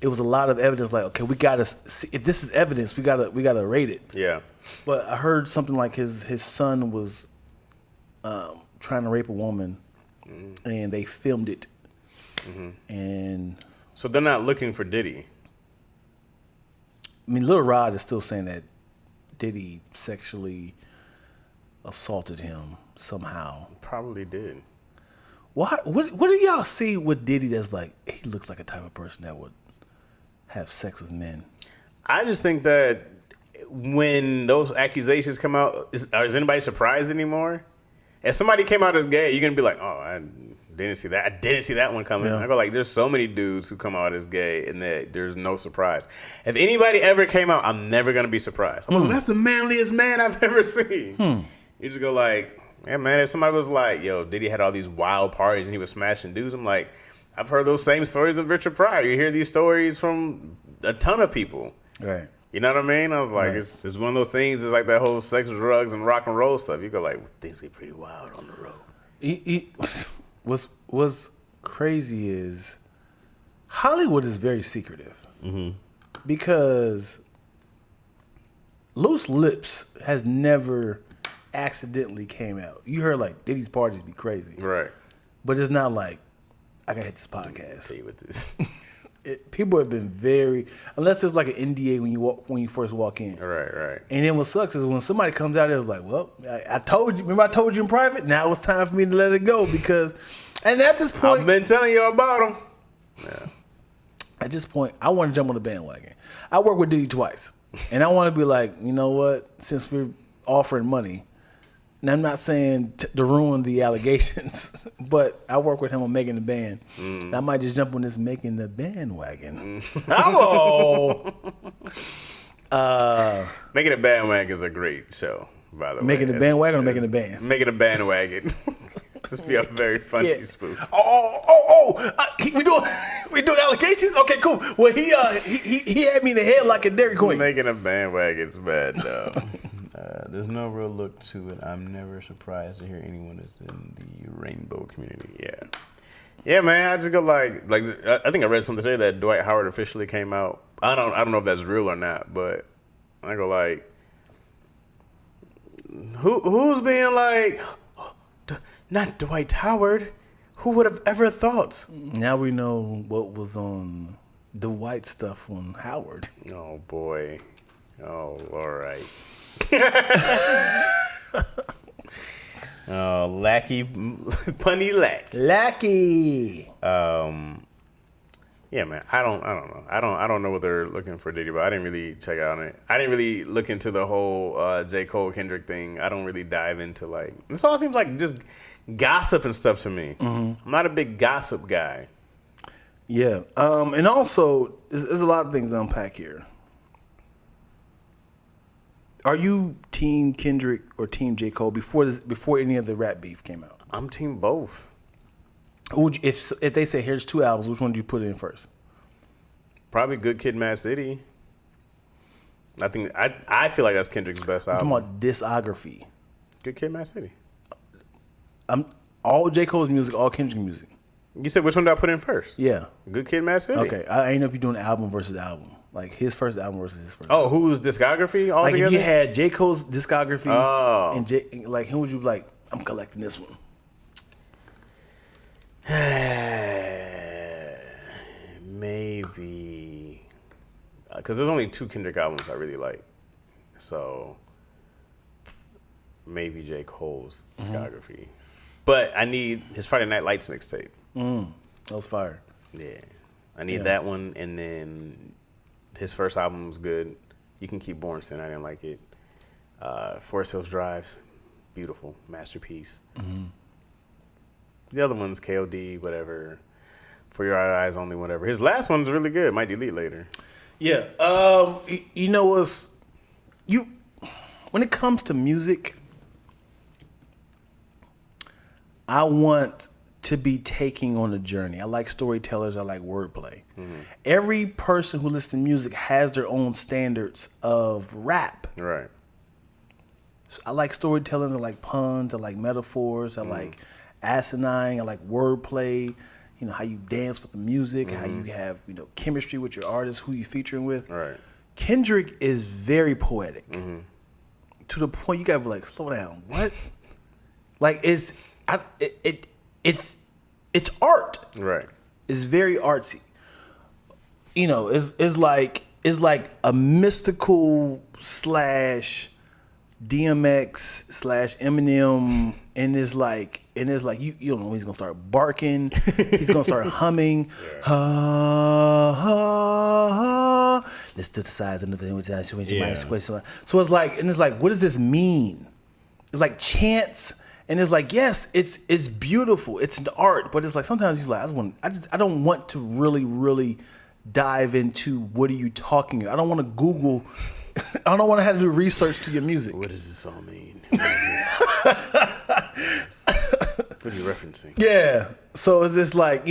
it was a lot of evidence. Like, okay, we gotta see, if this is evidence, we gotta rate it. Yeah. But I heard something like his son was trying to rape a woman, and they filmed it. And so they're not looking for Diddy. I mean, Lil Rod is still saying that Diddy sexually assaulted him somehow. Probably did. What do y'all see with Diddy that's like, he looks like a type of person that would have sex with men? I just think that when those accusations come out, is anybody surprised anymore? If somebody came out as gay, you're going to be like, oh, I didn't see that. I didn't see that one coming. Yeah. I go like, there's so many dudes who come out as gay and that there's no surprise. If anybody ever came out, I'm never going to be surprised. I'm like, that's the manliest man I've ever seen. You just go like, yeah, man, if somebody was like, yo, Diddy had all these wild parties and he was smashing dudes, I'm like, I've heard those same stories of Richard Pryor. You hear these stories from a ton of people. Right. You know what I mean? I was like, it's one of those things. It's like that whole sex, drugs, and rock and roll stuff. You go like, well, things get pretty wild on the road. What's crazy is Hollywood is very secretive because Loose Lips has never accidentally came out. You heard like Diddy's parties be crazy, Right. but it's not like I gotta hit this podcast. Tell you what this. People have been very, unless it's like an NDA when you first walk in. Right. And then what sucks is when somebody comes out, it's like, well, I told you. Remember I told you in private. Now it's time for me to let it go because, and at this point, I've been telling you about them. Yeah. At this point, I want to jump on the bandwagon. I work with Diddy twice, and I want to be like, you know what? Since we're offering money, and I'm not saying to ruin the allegations, but I work with him on making the band. I might just jump on this making the bandwagon. Hello. Making a Bandwagon is a great show, by the way. Making the bandwagon or making the band? Making a Bandwagon. Just be a very funny spoof. We doing allegations? Okay, cool. Well, he had me in the head like a Dairy Queen. Making a Bandwagon's bad, though. There's no real look to it. I'm never surprised to hear anyone that's in the rainbow community. Yeah, man. I just go like I think I read something today that Dwight Howard officially came out. I don't know if that's real or not, but I go like, who's being like, not Dwight Howard? Who would have ever thought? Now we know what was on the white stuff on Howard. Oh boy. Oh, all right. Lackey, punny lack. Lackey. Yeah, man. I don't know. I don't know what they're looking for Diddy, but I didn't really check out on it. I didn't really look into the whole J. Cole Kendrick thing. I don't really dive into like this. All seems like just gossip and stuff to me. I'm not a big gossip guy. Yeah. And also, there's a lot of things to unpack here. Are you Team Kendrick or Team J. Cole before any of the rap beef came out? I'm team both. Who would you, if they say here's two albums, which one do you put in first? Probably Good Kid, Mad City. I feel like that's Kendrick's best album. I'm talking about discography. Good Kid, Mad City. All J. Cole's music, all Kendrick's music. You said which one did I put in first? Yeah. Good Kid, Mad City. Okay, I ain't know if you're doing album versus album, like his first album versus his first. Oh, who's discography all like together? if you had J. Cole's discography, and like who would you like? I'm collecting this one. Maybe because there's only two Kendrick albums I really like, so maybe J. Cole's discography. But I need his Friday Night Lights mixtape. That was fire. Yeah, I need that one, and then his first album was good. You Can Keep Bornstein, I didn't like it. Forest Hills Drive, beautiful masterpiece. The other one's KOD, whatever. For Your Eyes Only, whatever. His last one's really good. Might delete later. Yeah. You know what's when it comes to music, I want to be taking on a journey. I like storytellers. I like wordplay. Every person who listens to music has their own standards of rap. Right. So I like storytelling. I like puns. I like metaphors. I like asinine. I like wordplay. You know, how you dance with the music, how you have, chemistry with your artist, who you featuring with. Right. Kendrick is very poetic. To the point you gotta be like, slow down. What? Like it's art. Right. It's very artsy. It's like a mystical / DMX / Eminem, and it's like you don't know, he's gonna start barking, he's gonna start humming, let's do the size of the so it's like what does this mean? It's like chants, and it's like, yes, it's beautiful, it's an art, but it's like sometimes he's like, I don't want to really dive into what are you talking about. I don't want to Google. I don't want to have to do research to your music. What does this all mean? What are you referencing? Yeah. So it's just like,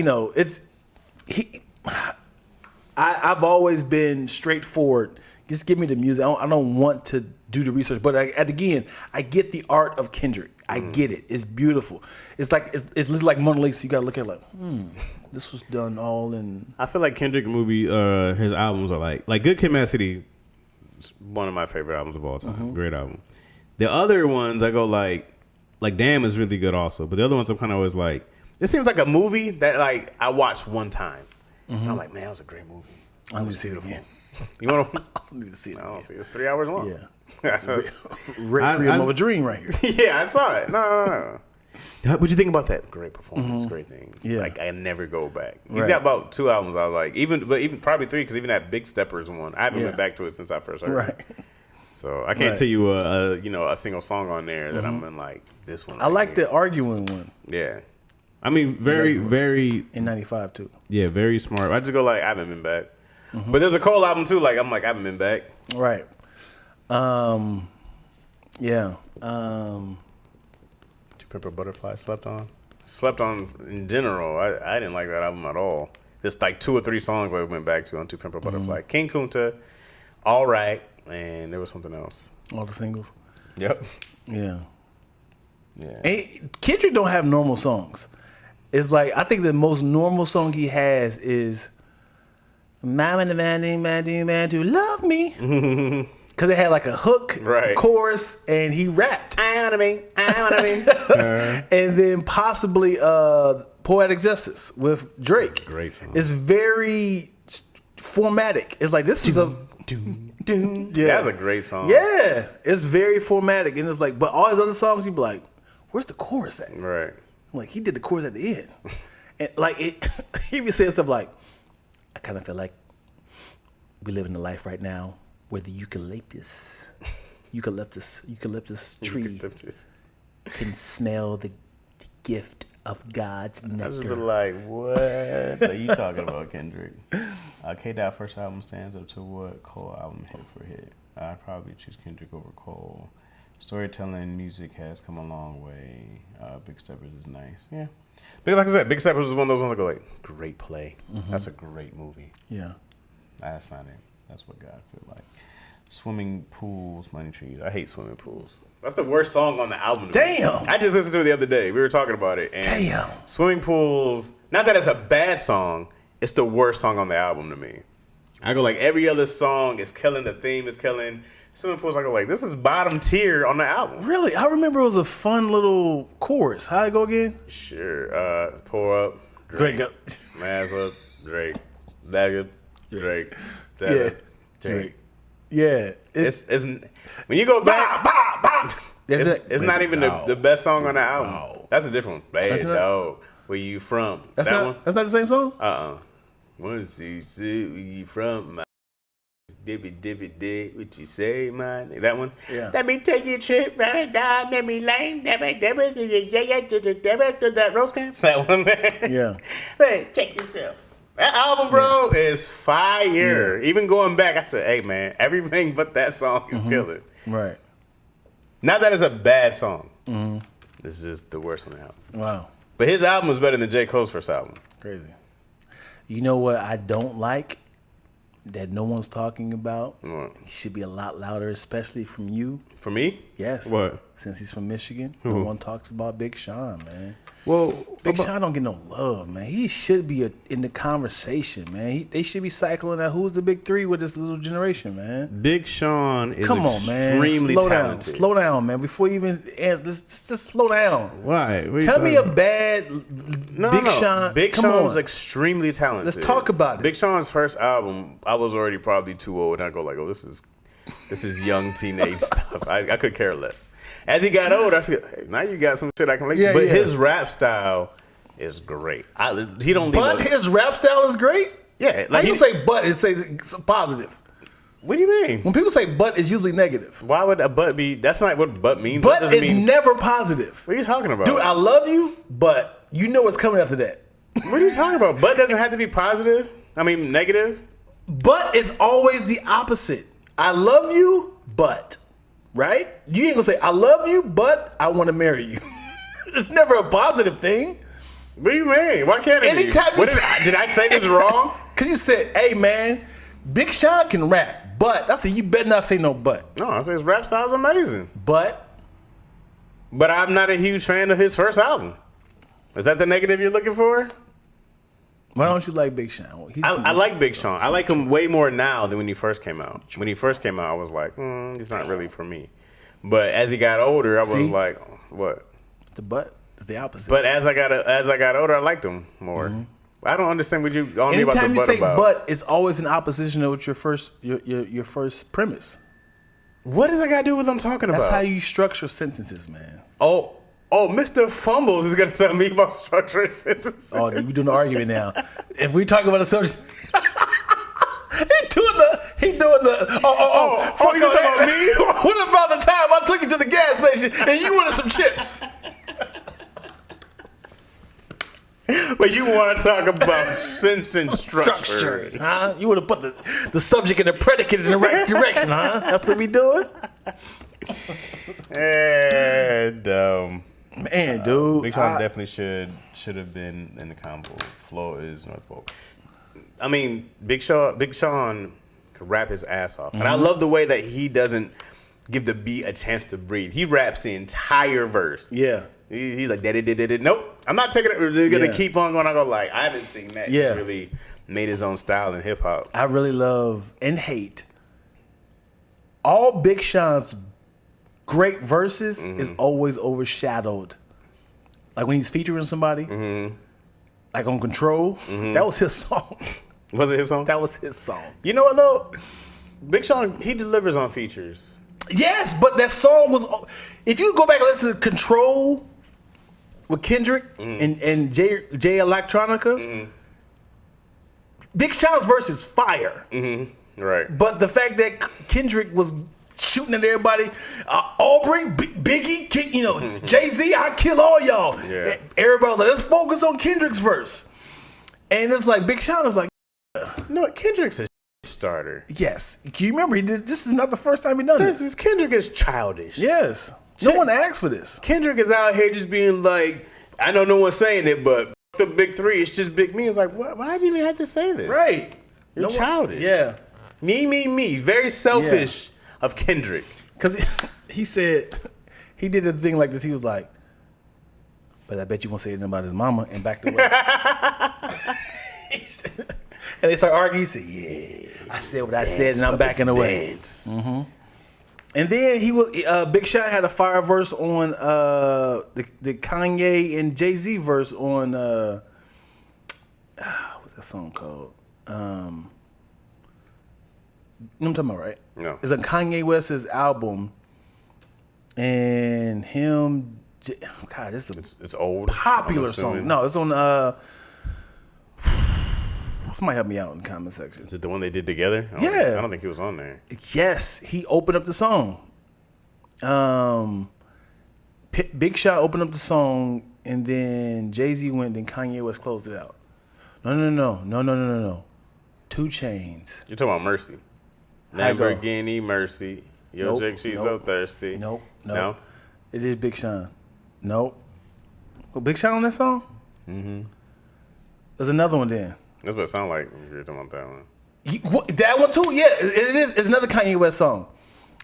I've always been straightforward. Just give me the music. I don't want to do the research. But again, I get the art of Kendrick. I get it. It's beautiful. It's like it's literally like Mona Lisa. You gotta look at it like, this was done all in. I feel like Kendrick his albums are like Good Kid, Mad City. Is one of my favorite albums of all time. Great album. The other ones I go like Damn is really good also. But the other ones I'm kind of always like, it seems like a movie that like I watched one time. And I'm like, man, that was a great movie. I need to see it again. You want to? I need to see it. I don't see. It's 3 hours long. Yeah. Requiem of a Dream right here. Yeah, I saw it. No. What'd you think about that? Great performance, great thing. Yeah. Like I never go back. He's got about 2 albums I like, even probably 3 because even that Big Steppers one, I haven't went back to it since I first heard it. So I can't tell you a single song on there that I'm in like this one. I like the arguing one. Yeah. I mean, very in '95 too. Yeah, very smart. I just go like I haven't been back. But there's a Cole album too. Like I'm like I haven't been back. Right. Yeah. Pepper Butterfly slept on in general. I didn't like that album at all. There's like 2 or 3 songs I went back to on To Pimp a Butterfly. King Kunta, All Right, and there was something else. All the singles. Yep. Yeah. Yeah. And Kendrick don't have normal songs. It's like I think the most normal song he has is "Mama the man to love me." Because it had like a hook, a chorus, and he rapped. I want to be. And then possibly Poetic Justice with Drake. Great song. It's very formatic. It's like, this is a... Yeah. That's a great song. Yeah. It's very formatic. And it's like, but all his other songs, you'd be like, where's the chorus at? Right. Like, he did the chorus at the end. And like, he be saying stuff like, I kind of feel like we live in a life right now where the eucalyptus tree can smell the gift of God's nectar. I just be like, what are you talking about, Kendrick? K-Dot first album stands up to what Cole album hit for hit. I'd probably choose Kendrick over Cole. Storytelling music has come a long way. Big Steppers is nice. Yeah. But like I said, Big Steppers is one of those ones I go like, great play. That's a great movie. Yeah. That's not it. That's what God feel like. Swimming pools, money trees. I hate swimming pools. That's the worst song on the album. Damn. I just listened to it the other day. We were talking about it. And damn. Swimming pools, not that it's a bad song, it's the worst song on the album to me. I go like every other song is killing, the theme is killing. Swimming pools, I go like, this is bottom tier on the album. Really? I remember it was a fun little chorus. How'd it go again? Sure. Pour up. Drake up. Mass up. Drake. Dagger. Drake. Yeah. Drake. Yeah. It's when you go back, it's not even the best song on the album. No. That's a different one. Bad dog. Where you from? That's that not, one? That's not the same song? Once you see where you from, my dibby, what you say, man? That one? Yeah. Let me take you a trip round down memory lane. That Rosecrans? That one, man. Yeah. Hey, check yourself. That album, bro, is fire. Yeah. Even going back, I said, hey, man, everything but that song is killing. Right. Not that it's a bad song. It's just the worst on the album. Wow. But his album is better than J. Cole's first album. Crazy. You know what I don't like that no one's talking about? What? He should be a lot louder, especially from you. For me? Yes. What? Since he's from Michigan, no one talks about Big Sean, man. Well, Big Sean don't get no love, man. He should be in the conversation, man. They should be cycling out who's the big three with this little generation, man. Big Sean is extremely talented. Slow down, man. Before you even answer, just slow down. Why? Tell me a bad Big Sean. Big Sean's extremely talented. Let's talk about it. Big Sean's first album, I was already probably too old, and I go like, oh, this is young teenage stuff. I could care less. As he got older, I said, hey, now you got some shit I can relate to. But his rap style is great. He don't. But his rap style is great. Yeah, like you say, but it's positive. What do you mean? When people say "but," it's usually negative. Why would a "but" be? That's not what "but" means. But is never positive. What are you talking about, dude? I love you, but you know what's coming after that. What are you talking about? But doesn't have to be positive. I mean, negative. But is always the opposite. I love you, but. Right? You ain't gonna say, I love you, but I want to marry you. It's never a positive thing. What do you mean? Why can't it be? Did I say this wrong? Because you said, hey, man, Big Sean can rap. But I said, you better not say no but. No, I say his rap style's amazing. But I'm not a huge fan of his first album. Is that the negative you're looking for? why don't you like Big Sean? I like Big Sean. I like him way more now than when he first came out. When he first came out, I was like, he's not really for me. But as he got older, I was like, what? The but is the opposite. But as I got older, I liked him more. Mm-hmm. I don't understand what you on me about the Anytime you but say about. but, it's always in opposition to your first premise. What does that got to do with what I'm talking about? That's how you structure sentences, man. Oh, Mr. Fumbles is going to tell me about structuring sentences. Oh, we're doing the argument now. If we talk about a subject, he doing the. You talking about me? What about the time I took you to the gas station and you wanted some chips? But you want to talk about sentence structure. Huh? You want to put the subject and the predicate in the right direction, huh? That's what we doing? And man, dude, Big Sean definitely should have been in the combo. Flo is North Pole. I mean, Big Sean could rap his ass off, and I love the way that he doesn't give the beat a chance to breathe. He raps the entire verse. Yeah. He's like, did. Nope, I'm not taking it. We're gonna keep on going. I go like, I haven't seen that. Yeah. He's really made his own style in hip hop. I really love and hate all Big Sean's great verses is always overshadowed. Like when he's featuring somebody, like on Control, that was his song. Was it his song? That was his song. You know what though? Big Sean, he delivers on features. Yes, but that song was. If you go back and listen to Control with Kendrick and Jay Electronica, Big Sean's verse is fire. Right. But the fact that Kendrick was shooting at everybody, Aubrey, Biggie, Jay-Z, I kill all y'all. Yeah. Everybody was like, let's focus on Kendrick's verse. And it's like, Big Sean is like, no, Kendrick's a starter. yes. Can you remember, this is not the first time he done this. Kendrick is childish. Yes. No one asked for this. Kendrick is out here just being like, I know no one's saying it, but the big three, it's just big me. It's like, why do you even have to say this? Right. You're childish. Yeah. Me. Very selfish of Kendrick. Because he said, he did a thing like this. He was like, but I bet you won't say anything about his mama, and backed away. And they start arguing. He said, yeah, I said what I said, and I'm backing away. And then he was Big Sean had a fire verse on the Kanye and Jay-Z verse on what's that song called? You know what I'm talking about, right? No. It's on Kanye West's album, and him. God, this is It's old. popular song. No, it's on. Somebody help me out in the comment section. Is it the one they did together? I don't think he was on there. Yes, he opened up the song. Big Sean opened up the song, and then Jay-Z went, and Kanye West closed it out. No. 2 Chainz. You're talking about Mercy. Lamborghini Mercy. Yo, Jake, she's so thirsty. Nope. No? It is Big Sean. Nope. Oh, Big Sean on that song? There's another one then. That's what it sounded like when you were talking about that one. That one too? Yeah, it is. It's another Kanye West song.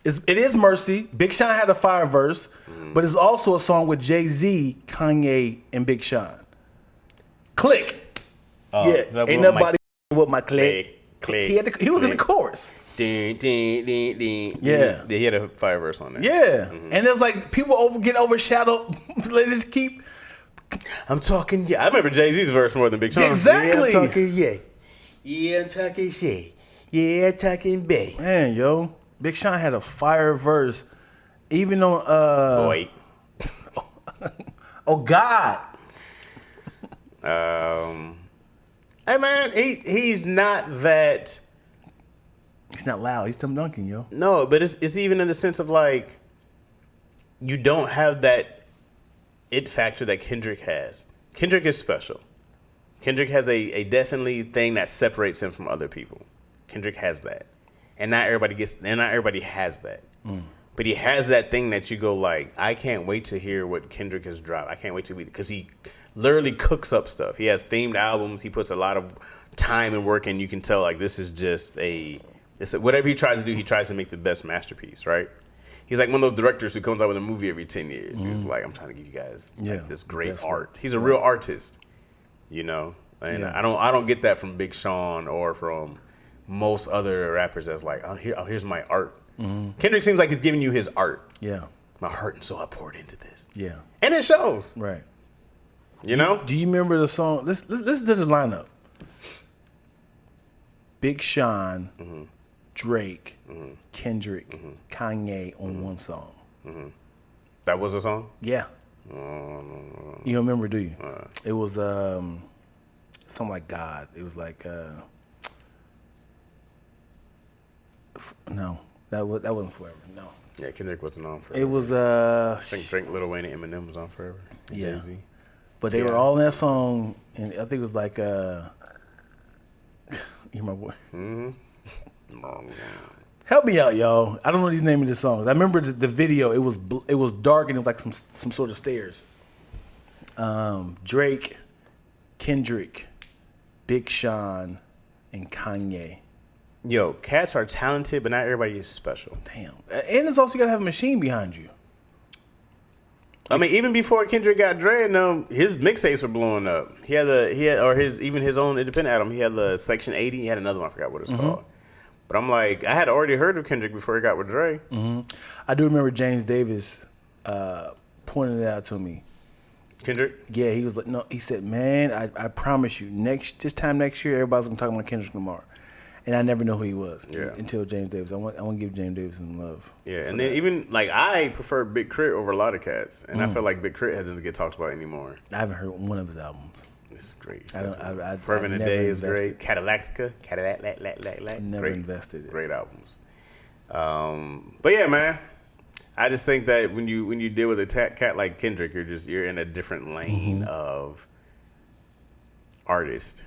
It is Mercy. Big Sean had a fire verse, but it's also a song with Jay-Z, Kanye, and Big Sean. Click. Ain't nobody with my click. He was in the chorus. Ding, ding, ding, ding. Yeah. He had a fire verse on there. Yeah. And it's like people get overshadowed. They just keep. I'm talking, I remember Jay-Z's verse more than Big Sean. Exactly. Yeah, I'm talking, Yeah, I'm talking shit. Yeah, I'm talking bae. Man, yo. Big Sean had a fire verse. Even on, Boy. Oh, God. Hey, man, he's not that. He's not loud. He's Tim Duncan, yo. No, but it's even in the sense of like, you don't have that it factor that Kendrick has. Kendrick is special. Kendrick has a definitely thing that separates him from other people. Kendrick has that. And not everybody has that. But he has that thing that you go like, I can't wait to hear what Kendrick has dropped. I can't wait to because he literally cooks up stuff. He has themed albums. He puts a lot of time and work, and you can tell like this is just a It's whatever he tries to do, he tries to make the best masterpiece, right? He's like one of those directors who comes out with a movie every 10 years. He's like, I'm trying to give you guys like, this great art. He's a real artist, you know? And I don't get that from Big Sean or from most other rappers that's like, here's my art. Kendrick seems like he's giving you his art. Yeah. My heart and soul I poured into this. Yeah. And it shows. Right. You know? Do you remember the song? Listen to this lineup. Big Sean, Drake, Kendrick, Kanye on one song. That was a song? Yeah. You don't remember, do you? It was something like God. It was like no, that wasn't Forever. No. Yeah, Kendrick wasn't on Forever. It was I think Drake, Lil Wayne, and Eminem was on Forever. Yeah. Jay-Z. But they were all in that song, and I think it was like you my boy. Help me out, y'all. I don't know these names of the songs. I remember the video. It was dark and it was like some sort of stairs. Drake, Kendrick, Big Sean, and Kanye. Yo, cats are talented, but not everybody is special. Damn. And it's also you gotta have a machine behind you. I mean, even before Kendrick got Dre, his mixtapes were blowing up. He had his own independent album. He had the Section 80. He had another one. I forgot what it's called. But I'm like, I had already heard of Kendrick before he got with Dre. I do remember James Davis pointing it out to me. Kendrick? Yeah, he was like, no. He said, man, I promise you, this time next year, everybody's gonna talk about Kendrick Lamar. And I never know who he was until James Davis. I want to give James Davis some love. Yeah, and then even like I prefer Big Crit over a lot of cats, and I feel like Big Crit doesn't get talked about anymore. I haven't heard one of his albums. It's great. Forever in a Day is great. Cadillac. Never invested. Great albums. But yeah, man. I just think that when you deal with a cat like Kendrick, you're in a different lane of artist.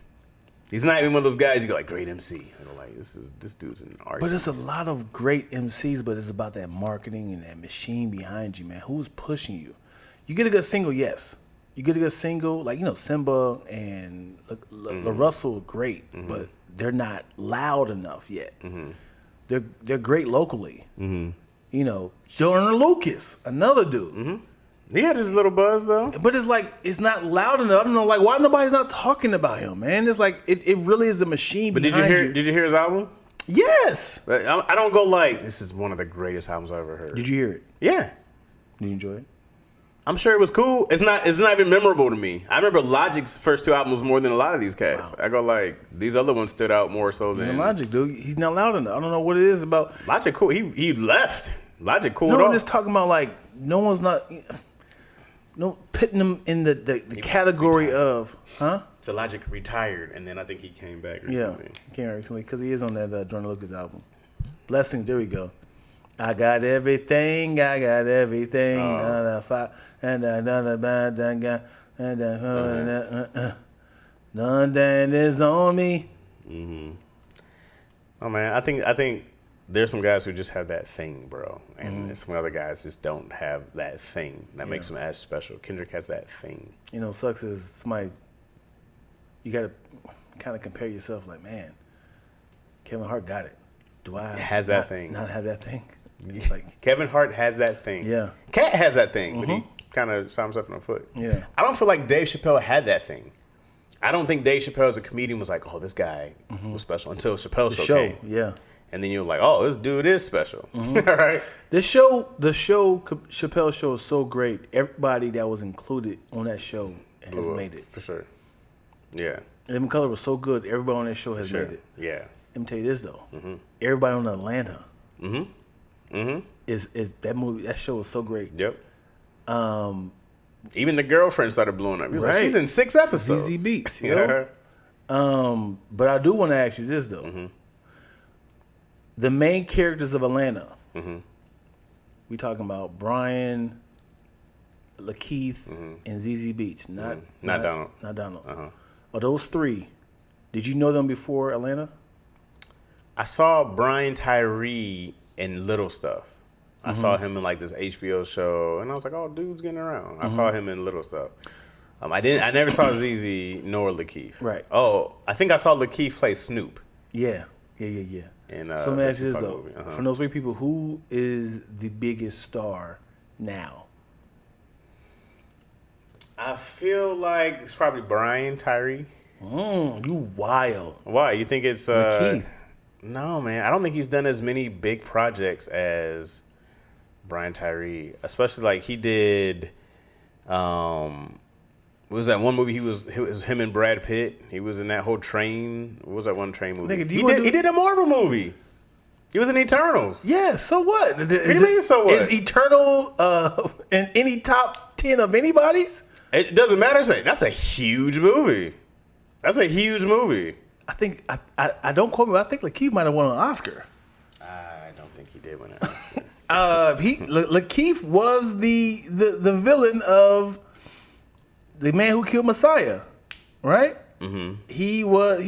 He's not even one of those guys you go like great MC. I go like this dude's an artist. But there's a lot of great MCs, but it's about that marketing and that machine behind you, man. Who's pushing you? You get a good single, yes. You get a good single, like Simba and La Russell, great, but they're not loud enough yet. They're great locally. Jordan Lucas, another dude. He had his little buzz though, but it's like it's not loud enough. I don't know, like why nobody's not talking about him, man. It's like it really is a machine. But did you hear his album? Yes. I don't go like this is one of the greatest albums I've ever heard. Did you hear it? Yeah. Did you enjoy it? I'm sure it was cool. It's not even memorable to me. I remember Logic's first two albums more than a lot of these cats. Wow. I go like these other ones stood out more so than Logic, dude. He's not loud enough. I don't know what it is about Logic. Cool. He left. Logic cooled off. No, I'm just talking about like no one's not. No, putting him in the category retired. Of, huh? So Logic retired, and then I think he came back recently. Yeah, he came back recently because he is on that Jordan Lucas album. Blessings, there we go. I got everything. None that is on me. Oh man, I think there's some guys who just have that thing, bro, and some other guys just don't have that thing that makes them as special. Kendrick has that thing. Sucks is somebody. You got to kind of compare yourself, like, man, Kevin Hart got it. Do I has that thing? Not have that thing. Like Kevin Hart has that thing. Yeah. Cat has that thing, but he kind of shot himself in the foot. Yeah. I don't feel like Dave Chappelle had that thing. I don't think Dave Chappelle as a comedian was like, oh, this guy was special until Chappelle Show came. Yeah. And then you're like, oh, this dude is special. All right. The Chappelle Show is so great. Everybody that was included on that show has made it. For sure. Yeah. Living Color was so good. Everybody on that show has made it. Yeah. Let me tell you this though. Everybody on Atlanta. Is that movie? That show was so great. Yep. Even the girlfriend started blowing up. He was like, she's in 6 episodes. ZZ Beats. But I do want to ask you this though. The main characters of Atlanta. We talking about Brian, Lakeith, and ZZ Beats. Not Donald. Not Donald. Are those 3? Did you know them before Atlanta? I saw Brian Tyree in little stuff. I saw him in like this HBO show, and I was like, "Oh, dude's getting around." I saw him in little stuff. I never saw ZZ nor Lakeith. Right. Oh, I think I saw Lakeith play Snoop. Yeah. And So let me ask you this though: from those three people, who is the biggest star now? I feel like it's probably Brian Tyree. You wild. Why? You think it's Keith? No, man. I don't think he's done as many big projects as Brian Tyree. Especially like he did. What was that one movie? It was him and Brad Pitt. He was in that whole train. What was that one train movie? Nigga, he did a Marvel movie. He was in Eternals. Yeah. So what? What do you mean? So what? Is Eternal in any top 10 of anybody's? It doesn't matter. That's a huge movie. That's a huge movie. I think I don't quote me. I think Lakeith might have won an Oscar. I don't think he did win an Oscar. Lakeith was the villain of the man who killed Messiah, right? Mm-hmm. He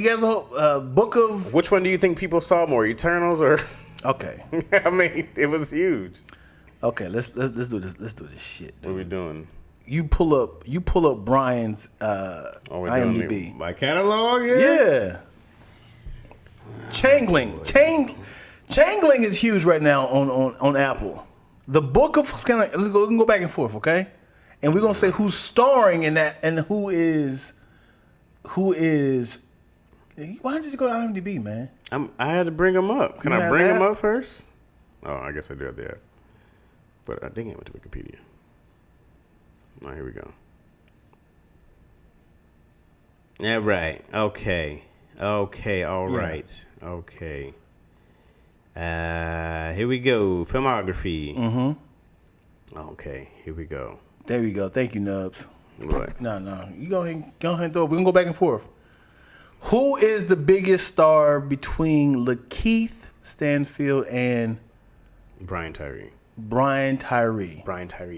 has a whole book of. Which one do you think people saw more, Eternals or? Okay. I mean, it was huge. Okay, let's do this. Let's do this shit, dude. What are we doing? You pull up Brian's IMDb. My catalog, Yeah. Changling is huge right now on Apple. The book of let's go back and forth, okay? And we're gonna say who's starring in that and who is. Why did you go to IMDb, man? I had to bring them up. Can I bring them up first? Oh, I guess I do have the app. But I think I went to Wikipedia. Oh, here we go. Yeah, right. Okay. All right. Okay. Here we go. Filmography. Mm-hmm. Okay, here we go. There we go. Thank you, Nubs. What? No. You go ahead and throw it. We're going to go back and forth. Who is the biggest star between Lakeith Stanfield and Brian Tyree. Brian Tyree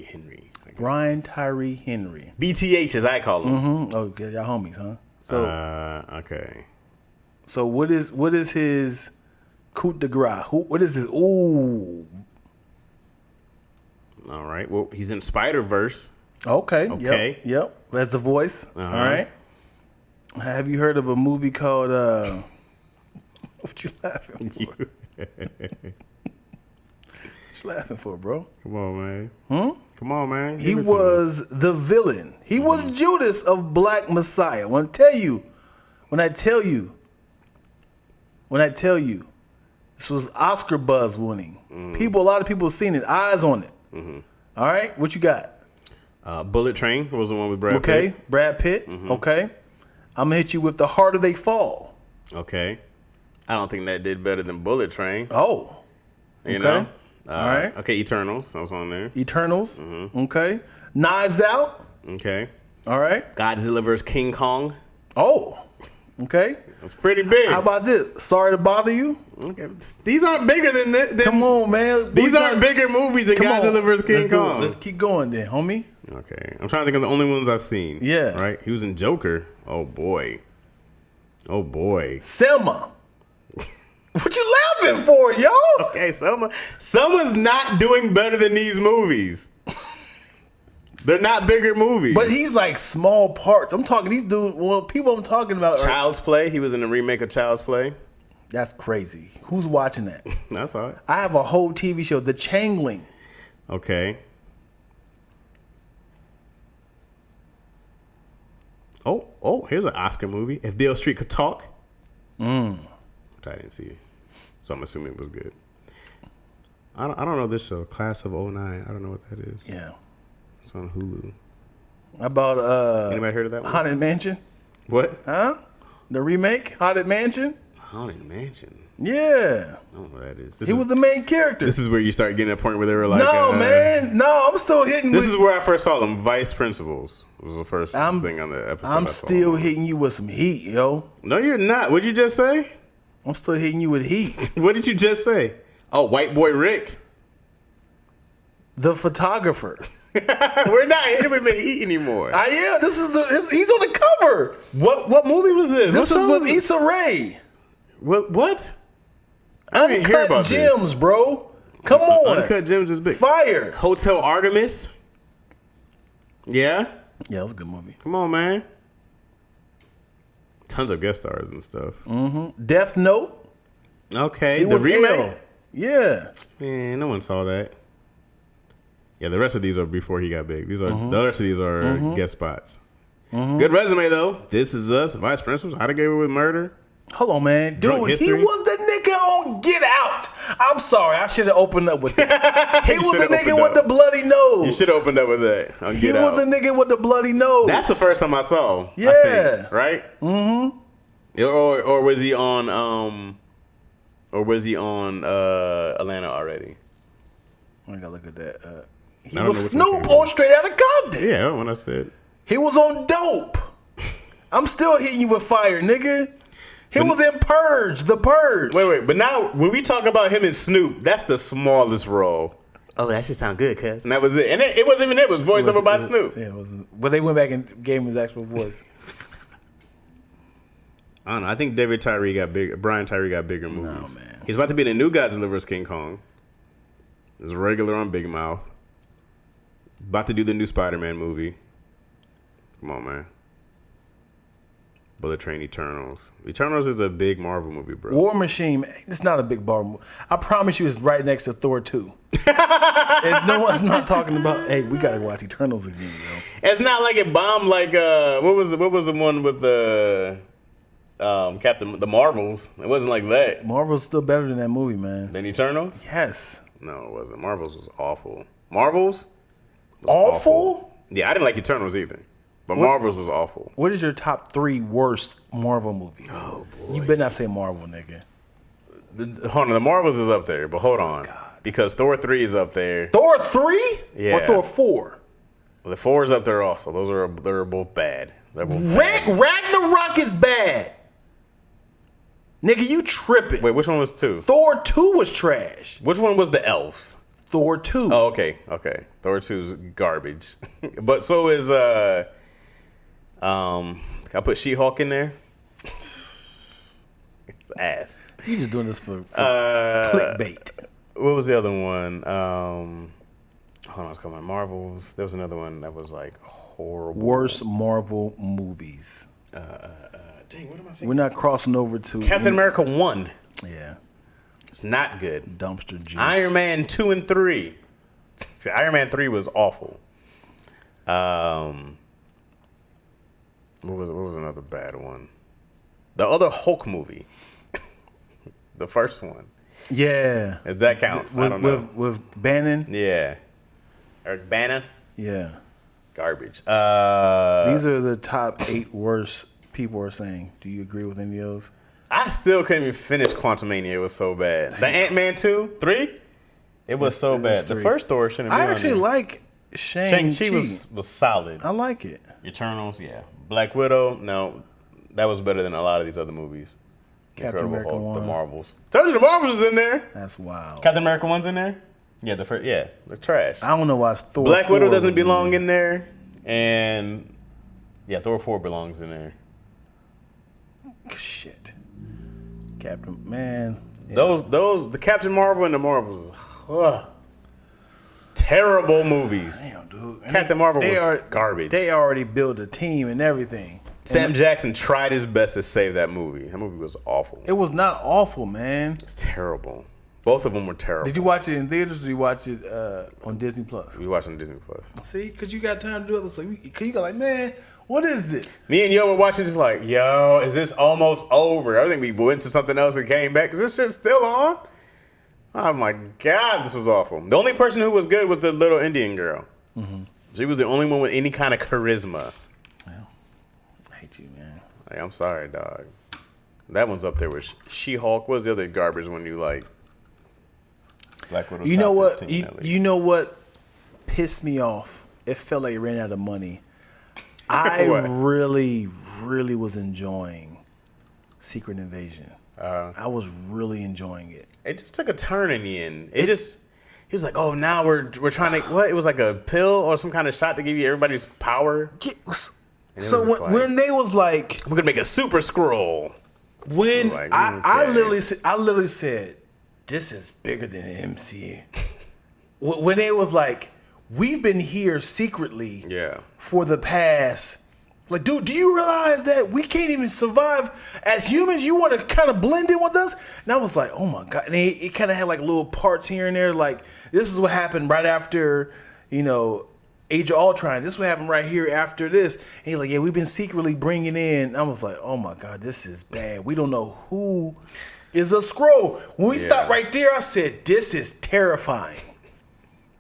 Henry. Brian Tyree Henry. BTH, as I call him. Mm-hmm. Okay, y'all homies, huh? So, okay. So what is his coup de grace? What is his? Ooh. All right. Well, he's in Spider-Verse. Okay. Yep. That's the voice. Uh-huh. All right. Have you heard of a movie called? What you laughing for? What you laughing for, bro? Come on, man. Come on, man. He was the villain. He was Judas of Black Messiah. When I tell you, this was Oscar buzz winning. A lot of people have seen it. Eyes on it. All right, what you got? Bullet Train was the one with Brad Pitt. Okay, Brad Pitt. Okay, I'm gonna hit you with The Harder They Fall. Okay, I don't think that did better than Bullet Train. Oh, you know. All right. Okay, Eternals. I was on there. Eternals. Okay. Knives Out. Okay. All right. Godzilla vs. King Kong. Oh. Okay. That's pretty big. How about this? Sorry to bother you. Okay. These aren't bigger than this. Come on, man. These aren't bigger movies than Godzilla vs. King Kong. Let's keep going then, homie. Okay. I'm trying to think of the only ones I've seen. Yeah. Right? He was in Joker. Oh, boy. Selma. What you laughing for, yo? Okay, Selma's not doing better than these movies. They're not bigger movies. But he's like small parts. I'm talking, these dudes, people I'm talking about Child's Play. He was in the remake of Child's Play. That's crazy. Who's watching that? That's all right. I have a whole TV show, The Changeling. Okay. Oh, here's an Oscar movie. If Beale Street Could Talk. Which I didn't see. So I'm assuming it was good. I don't know this show. Class of 09. I don't know what that is. Yeah. It's on Hulu. How about anybody heard of that one? Haunted Mansion? What? Huh? The remake? Haunted Mansion? Haunted Mansion. Yeah. I don't know what that is. He was the main character. This is where you start getting to a point where they were like, no, man. No, I'm still hitting This is where I first saw them. Vice Principals was the first thing on the episode. I'm still hitting you with some heat, yo. No, you're not. What'd you just say? I'm still hitting you with heat. What did you just say? Oh, White Boy Rick. The Photographer. We're not hitting him with heat anymore. Yeah, he's on the cover. What movie was this? This is with Issa Rae. What? I didn't hear about Uncut Gems, this. Bro. Come on. Uncut Gems is big. Fire. Hotel Artemis. Yeah? Yeah, it was a good movie. Come on, man. Tons of guest stars and stuff. Death Note. Okay, It the was remake. L. Yeah. Man, no one saw that. Yeah, the rest of these are before he got big. These are the rest of these are guest spots. Good resume though. This Is Us, Vice Principals, How to Get Away with Murder. Hold on, man. Drunk Dude, he History? was the nigga on Get Out. I'm sorry. I should have opened up with that. He was the should've nigga opened with the up. bloody nose. You should have opened up with that. On He Get was Out. the nigga with the bloody nose. That's the first time I saw. Yeah. I think, right. Mm-hmm. Or was he on? Or was he on Atlanta already? I gotta look at that. He I don't was know which one Snoop came on Straight Outta Compton. Yeah, when I said. He was on Dope. I'm still hitting you with fire, nigga. He was in Purge, The Purge. Wait. But now, when we talk about him and Snoop, that's the smallest role. Oh, that should sound good, cuz. And that was it. And it wasn't even it. It was voiceover by Snoop. Yeah, it wasn't. But they went back and gave him his actual voice. I don't know. I think David Tyree got bigger. Brian Tyree got bigger movies. man. He's about to be the new Godzilla vs. King Kong. He's regular on Big Mouth. About to do the new Spider-Man movie. Come on, man. Bullet Train Eternals. Eternals is a big Marvel movie, bro. War Machine, it's not a big bar movie. I promise you it's right next to Thor 2. And no one's not talking about, hey, we gotta watch Eternals again, yo. It's not like it bombed like what was the one with the the Marvels? It wasn't like that. Marvel's still better than that movie, man. Than Eternals? Yes. No, it wasn't. Marvels was awful. Marvels? Was Awful? Yeah, I didn't like Eternals either. But Marvels was awful. What is your top 3 worst Marvel movies? Oh, boy. You better not say Marvel, nigga. Hold on, the Marvels is up there, but hold on. Because Thor 3 is up there. Thor 3? Yeah. Or Thor 4? The 4 is up there also. They're both bad. They're both bad. Ragnarok is bad. Nigga, you tripping. Wait, which one was 2? Thor 2 was trash. Which one was the elves? Thor 2. Oh, okay. Thor 2 is garbage. But so is I put She-Hulk in there. It's ass. You just doing this for clickbait. What was the other one? Hold on, it's called Marvels. There was another one that was like horrible. Worst Marvel movies. Dang, what am I thinking? We're not crossing over to Captain America 1. Yeah, It's not good. dumpster juice. Iron Man 2 and 3. See, Iron Man 3 was awful. What was another bad one? The other Hulk movie. The first one. Yeah, If that counts. I don't know. with Bannon. Yeah. Eric Bana. Yeah, Garbage. these are the top 8 worst. People are saying. Do you agree with any of those? I still couldn't even finish Quantumania. It was so bad. The Ant-Man 2, 3? It was so bad. The 3. first Thor shouldn't be I on actually there. like Shang-Chi. Shang-Chi was solid. I like it. Eternals, yeah. Black Widow, no. That was better than a lot of these other movies. Captain Incredible America Hulk, the 1. Marvels. Told you the Marvels is in there. That's wild. Captain America 1's in there? Yeah, the first, yeah, they're trash. I don't know why Thor. Black 4 Widow doesn't was belong in there. And yeah, Thor 4 belongs in there. Shit. Captain, man. Yeah. The Captain Marvel and the Marvels, terrible movies. Damn, dude. And Captain Marvel was garbage. They already built a team and everything. Sam Jackson tried his best to save that movie. That movie was awful. It was not awful, man. It's terrible. Both of them were terrible. Did you watch it in theaters or did you watch it on Disney Plus? We watched on Disney Plus. See, because you got time to do it. So you got like, man, what is this? Me and Yo were watching just like, yo, is this almost over? I think we went to something else and came back. Is this shit still on? Oh my God, this was awful. The only person who was good was the little Indian girl. Mm-hmm. She was the only one with any kind of charisma. Well, I hate you, man. Hey, I'm sorry, dog. That one's up there with She-Hulk. What was the other garbage one you like? Black Widow's You know top what? 15 at least. You know what pissed me off? It felt like it ran out of money. I What? really was enjoying Secret Invasion. I was really enjoying it. It just took a turn in the end. He was like, oh, now we're trying to, what? It was like a pill or some kind of shot to give you everybody's power. So when they was like, we're gonna make a super scroll. when Like, I okay. literally said, this is bigger than the MCU. When they was like, we've been here secretly Yeah. for the past Like, dude, do you realize that we can't even survive as humans? You want to kind of blend in with us? And I was like, oh my God. And it kind of had like little parts here and there. Like, this is what happened right after, Age of Ultron. This is what happened right here after this. And he's like, yeah, we've been secretly bringing in. And I was like, oh my God, this is bad. We don't know who is a Skrull. When we stopped right there, I said, this is terrifying.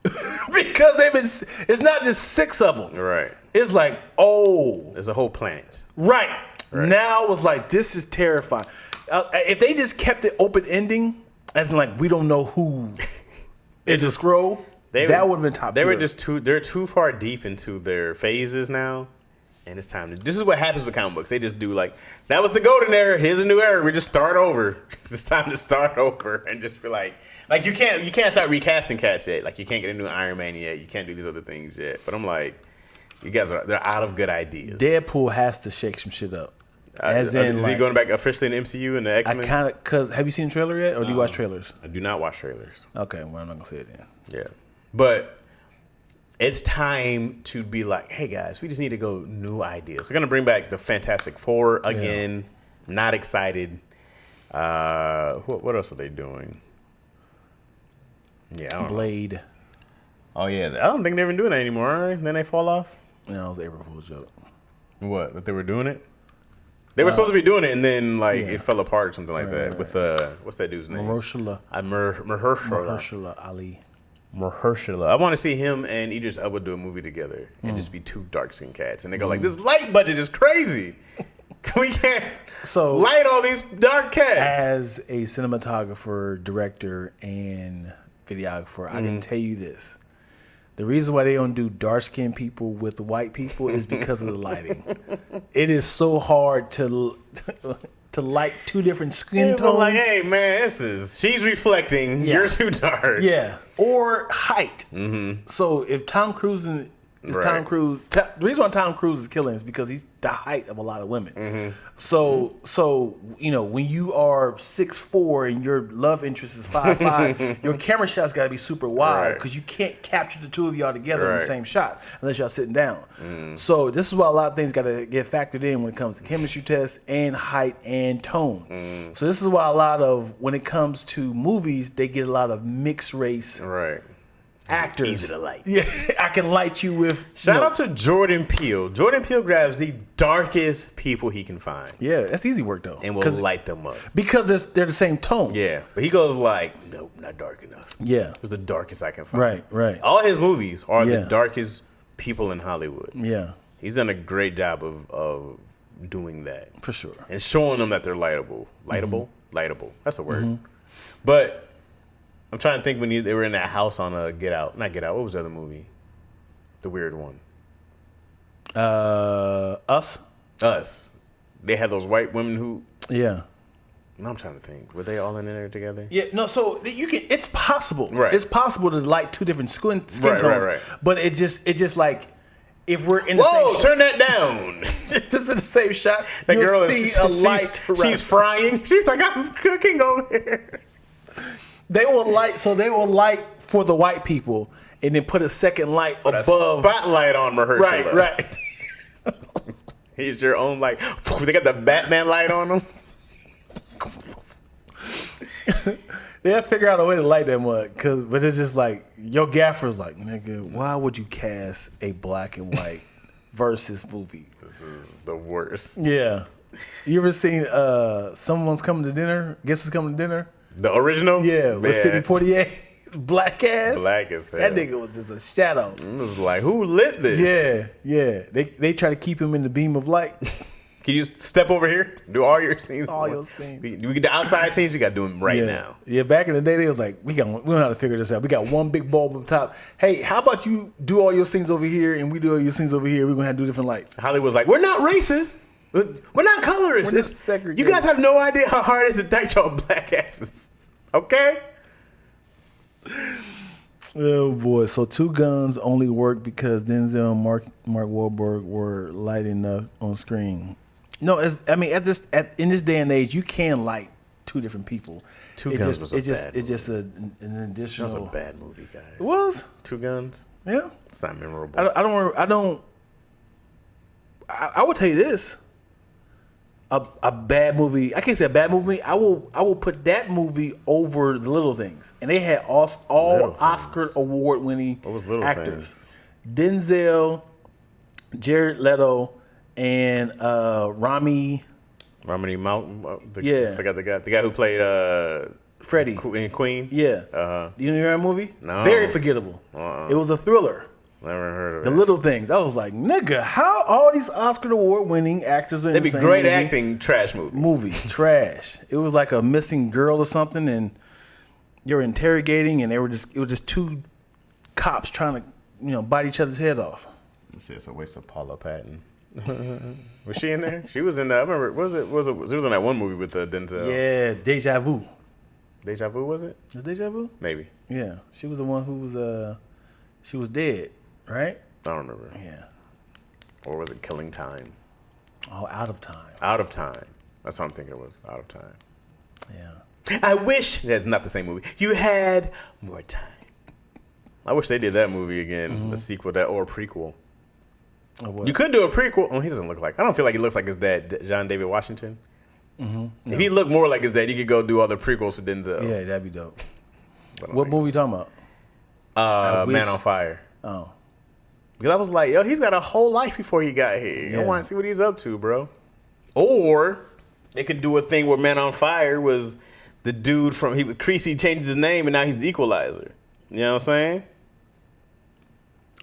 Because it's not just 6 of them. Right. It's like, there's a whole planet. Right. Now it was like, this is terrifying. If they just kept it open ending, as in like, we don't know who is a Skrull, that would have been top tier. They're too far deep into their phases now. And it's time this is what happens with comic books. They just do like, that was the golden era. Here's a new era. We just start over. It's time to start over and just be like you can't start recasting cats yet. Like you can't get a new Iron Man yet. You can't do these other things yet. But I'm like, you guys they're out of good ideas. Deadpool has to shake some shit up. Is he going back officially in the MCU and the X-Men? Cause have you seen the trailer yet, or do you watch trailers? I do not watch trailers. Okay, well I'm not gonna say it then. Yeah, but it's time to be like, hey guys, we just need to go new ideas. They're gonna bring back the Fantastic Four again. Yeah. Not excited. What else are they doing? Yeah, I don't Blade. know. Oh yeah, I don't think they're even doing that anymore. Right? Then they fall off. No, it was April Fool's joke. What? That they were doing it? They were supposed to be doing it, and then it fell apart or something like that. With what's that dude's name? Mahershala Ali. Mahershala. I want to see him and Idris Elba do a movie together and just be two dark skinned cats. And they go like, this light budget is crazy. We can't light all these dark cats. As a cinematographer, director, and videographer, I can tell you this. The reason why they don't do dark skinned people with white people is because of the lighting. It is so hard to light two different skin tones. Like, hey man, she's reflecting. You're too dark. Yeah, or height. Mm-hmm. So if Tom Cruise Tom Cruise. The reason why Tom Cruise is killing is because he's the height of a lot of women. Mm-hmm. So when you are 6'4" and your love interest is 5'5", your camera shot's got to be super wide because you can't capture the two of y'all together in the same shot unless y'all sitting down. Mm. So this is why a lot of things got to get factored in when it comes to chemistry tests and height and tone. Mm. So this is why when it comes to movies, they get a lot of mixed race. Right. Actors. Easy to light. Yeah, I can light you with. Shout out to Jordan Peele. Jordan Peele grabs the darkest people he can find. Yeah, that's easy work though. And will light them up. Because they're the same tone. Yeah, but he goes like, nope, not dark enough. Yeah. It was the darkest I can find. Right. All his movies are the darkest people in Hollywood. Yeah. He's done a great job of doing that. For sure. And showing them that they're lightable. Lightable? Mm-hmm. Lightable. That's a word. Mm-hmm. But I'm trying to think when they were in that house on Get Out. Not Get Out. What was the other movie? The weird one. Us. They had those white women who. Yeah. I'm trying to think. Were they all in there together? Yeah. No. So you can. It's possible. Right. It's possible to light two different skin tones. Right. But it just like if we're in the same shot. Turn that down. If it's in the same shot, that you'll girl see a light. She's frying. She's like, I'm cooking over here. They will light for the white people, and then put a second light above. A spotlight on Mahershala. Right. He's your own light. They got the Batman light on them. They have to figure out a way to light that mug, but it's just like your gaffer's like, nigga, why would you cast a black and white versus movie? This is the worst. Yeah. You ever seen Someone's Coming to Dinner? Guess Who's Coming to Dinner? The original? Yeah, with Sidney Poitier. Black ass. Black as hell. That nigga was just a shadow. It was like, who lit this? Yeah. They try to keep him in the beam of light. Can you step over here? Do all your scenes. All your scenes. We get the outside scenes. We got to do them right now. Yeah, back in the day, they was like, we don't know how to figure this out. We got one big bulb up top. Hey, how about you do all your scenes over here and we do all your scenes over here? We're going to have to do different lights. Hollywood's like, we're not racist. We're not colorists. We're not segregated. You guys have no idea how hard it is to date y'all black asses. Okay? Oh boy! So Two Guns only worked because Denzel and Mark Wahlberg were light enough on screen. No, in this day and age, you can light two different people. Two Guns was a bad movie. It's just an additional. That was a bad movie, guys. It was. Two Guns. Yeah. It's not memorable. I will tell you this. A bad movie. I can't say a bad movie. I will put that movie over The Little Things, and they had all Oscar award winning actors. Denzel, Jared Leto, and Rami Mountain. Yeah. I forgot the guy who played Freddie in Queen. Yeah. Do you hear that movie? No. Very forgettable. It was a thriller. Never heard of it. The Little Things. I was like, nigga, how all these Oscar award winning actors are in They'd the be same great movie? acting, trash movie. Trash. It was like a missing girl or something, and you were interrogating, and it was just two cops trying to, bite each other's head off. It's a waste of Paula Patton. Was she in there? She was in there. I remember. She was in that one movie with Denzel. Yeah, Deja Vu. Deja Vu, was it? Was Deja Vu? Maybe. Yeah, she was the one who was she was dead, right? I don't remember. Yeah. Or was it Killing Time? Oh, Out of Time. Out of Time. That's what I'm thinking it was. Out of Time. Yeah. I wish that's not the same movie. You had more time. I wish they did that movie again, a sequel that or a prequel. You could do a prequel. Oh, he doesn't look like. I don't feel like he looks like his dad, John David Washington. If he looked more like his dad, you could go do other prequels for Denzel. Yeah, that'd be dope. What movie you talking about? Man on Fire. Oh. Because I was like, yo, he's got a whole life before he got here. Yeah. I want to see what he's up to, bro. Or they could do a thing where Man on Fire was the dude from Creasy changed his name and now he's the Equalizer. You know what I'm saying?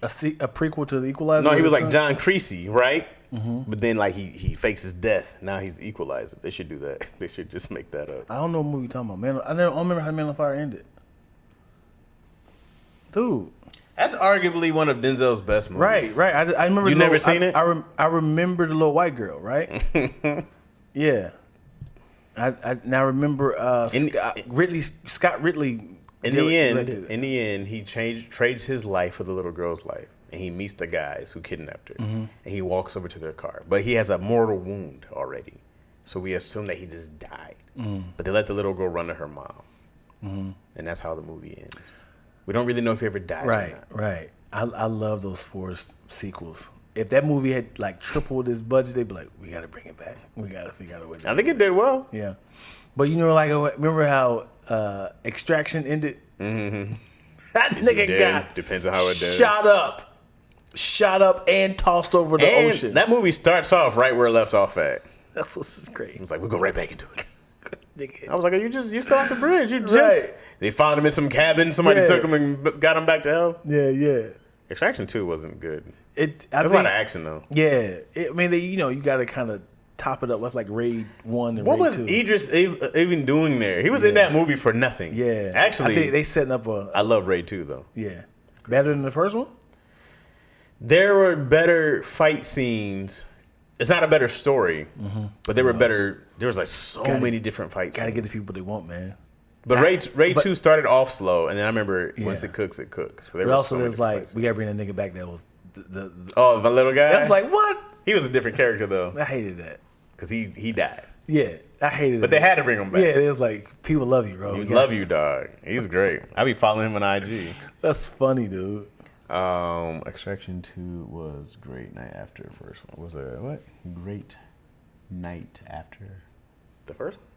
A prequel to The Equalizer? No, he was like John Creasy, right? But then like he fakes his death. Now he's the Equalizer. They should do that. They should just make that up. I don't know what movie you're talking about. Man, I don't remember how Man on Fire ended. Dude. That's arguably one of Denzel's best movies. Right. I remember. You never seen it? I remember the little white girl, right? Yeah. I now remember Scott Ridley. In the end, he trades his life for the little girl's life, and he meets the guys who kidnapped her, and he walks over to their car. But he has a mortal wound already, so we assume that he just died. But they let the little girl run to her mom, and that's how the movie ends. We don't really know if he ever dies or not. Right. I love those Forrest sequels. If that movie had like tripled its budget, they'd be like, we got to bring it back. We got to figure out a way. I think it did well. Yeah. But remember how Extraction ended? That nigga got depends on how it does. Shot up and tossed over the ocean. That movie starts off right where it left off at. That's what's great. It's like, we're going right back into it. I was like, you still off the bridge. They found him in some cabin. Somebody took him and got him back to hell. Yeah. Extraction 2 wasn't good. There's a lot of action though. Yeah. You got to kind of top it up. That's like Raid 1 and what Raid 2. Was Idris even doing there? He was in that movie for nothing. Yeah. Actually, I think they setting up I love Raid 2 though. Yeah. Better than the first one? There were better fight scenes. It's not a better story, but there were better. There was like many different fight scenes. Gotta get the people they want, man. But Raid 2 started off slow, and then I remember once it cooks, it cooks. But also there's like, we gotta bring that nigga back that was the the little guy? I was like, what? He was a different character though. I hated that. Because he died. Yeah, I hated it. But they had to bring him back. Yeah, it was like, people love you, bro. Love you, dog. He's great. I be following him on IG. That's funny, dude. Extraction 2 was Great Night After the first one. Was it what? Great Night After the first one?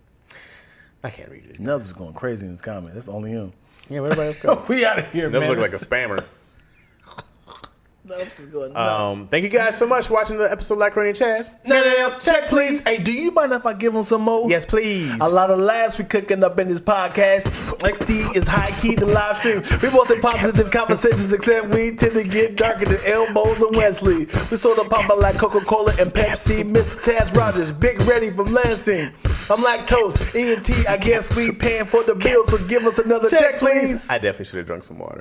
I can't read it. Nubs is going crazy in his comment. That's only him. Yeah, where everybody else go? We out of here, man. Nubs look like a spammer. Nubs is going nuts. Thank you guys so much for watching the episode of Lackaroni and Chaz. No, check please. Hey, do you mind if I give him some more? Yes, please. A lot of laughs we cooking up in this podcast. XT is high key to live stream. We want the positive conversations, except we tend to get darker than elbows and Wesley. We sort of pop like Coca-Cola and Pepsi. Miss Chaz Rogers, Big Ready from Lansing. I'm lactose. ENT, I guess we paying for the bill, so give us another check please. I definitely should have drunk some water.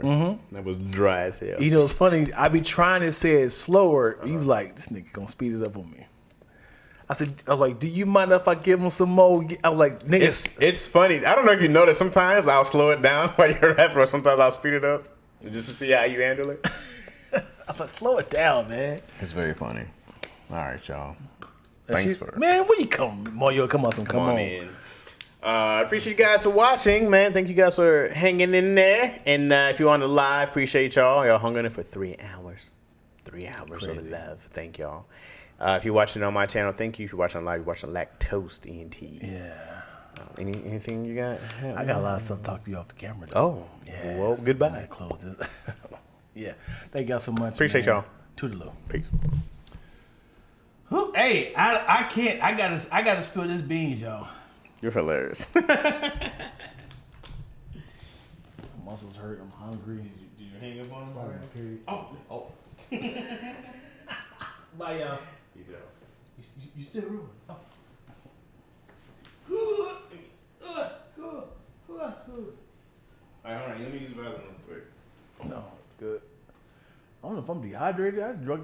That was dry as hell. You know, it's funny. I be trying to say it slower. You like, this nigga gonna speed it up on me. I was like, do you mind if I give him some more? I was like, nigga. It's funny. I don't know if you notice. Sometimes I'll slow it down while you're rapping, or sometimes I'll speed it up just to see how you handle it. I was like, slow it down, man. It's very funny. All right, y'all. Thanks for man. Where you come, Mario? Come on in. I appreciate you guys for watching, man. Thank you guys for hanging in there. And if you're on the live, appreciate y'all. Y'all hung in there for 3 hours. 3 hours Crazy. of love. Thank y'all. If you're watching on my channel, thank you. If you're watching live, you're watching Lactose ENT. Yeah. Anything you got? I got a lot of stuff to talk to you off the camera, though. Oh, yeah. well, goodbye. Close this. Yeah. Thank y'all so much. Appreciate man. y'all. Toodaloo. Peace. Hey, I can't. I gotta spill this beans, y'all. You're hilarious. Muscles hurt. I'm hungry. Did you hang up on him already? Oh. Bye, y'all. Peace out. You still rolling? Oh. All right, hold on. Let me use the bathroom real quick. No, good. I don't know if I'm dehydrated. I drug.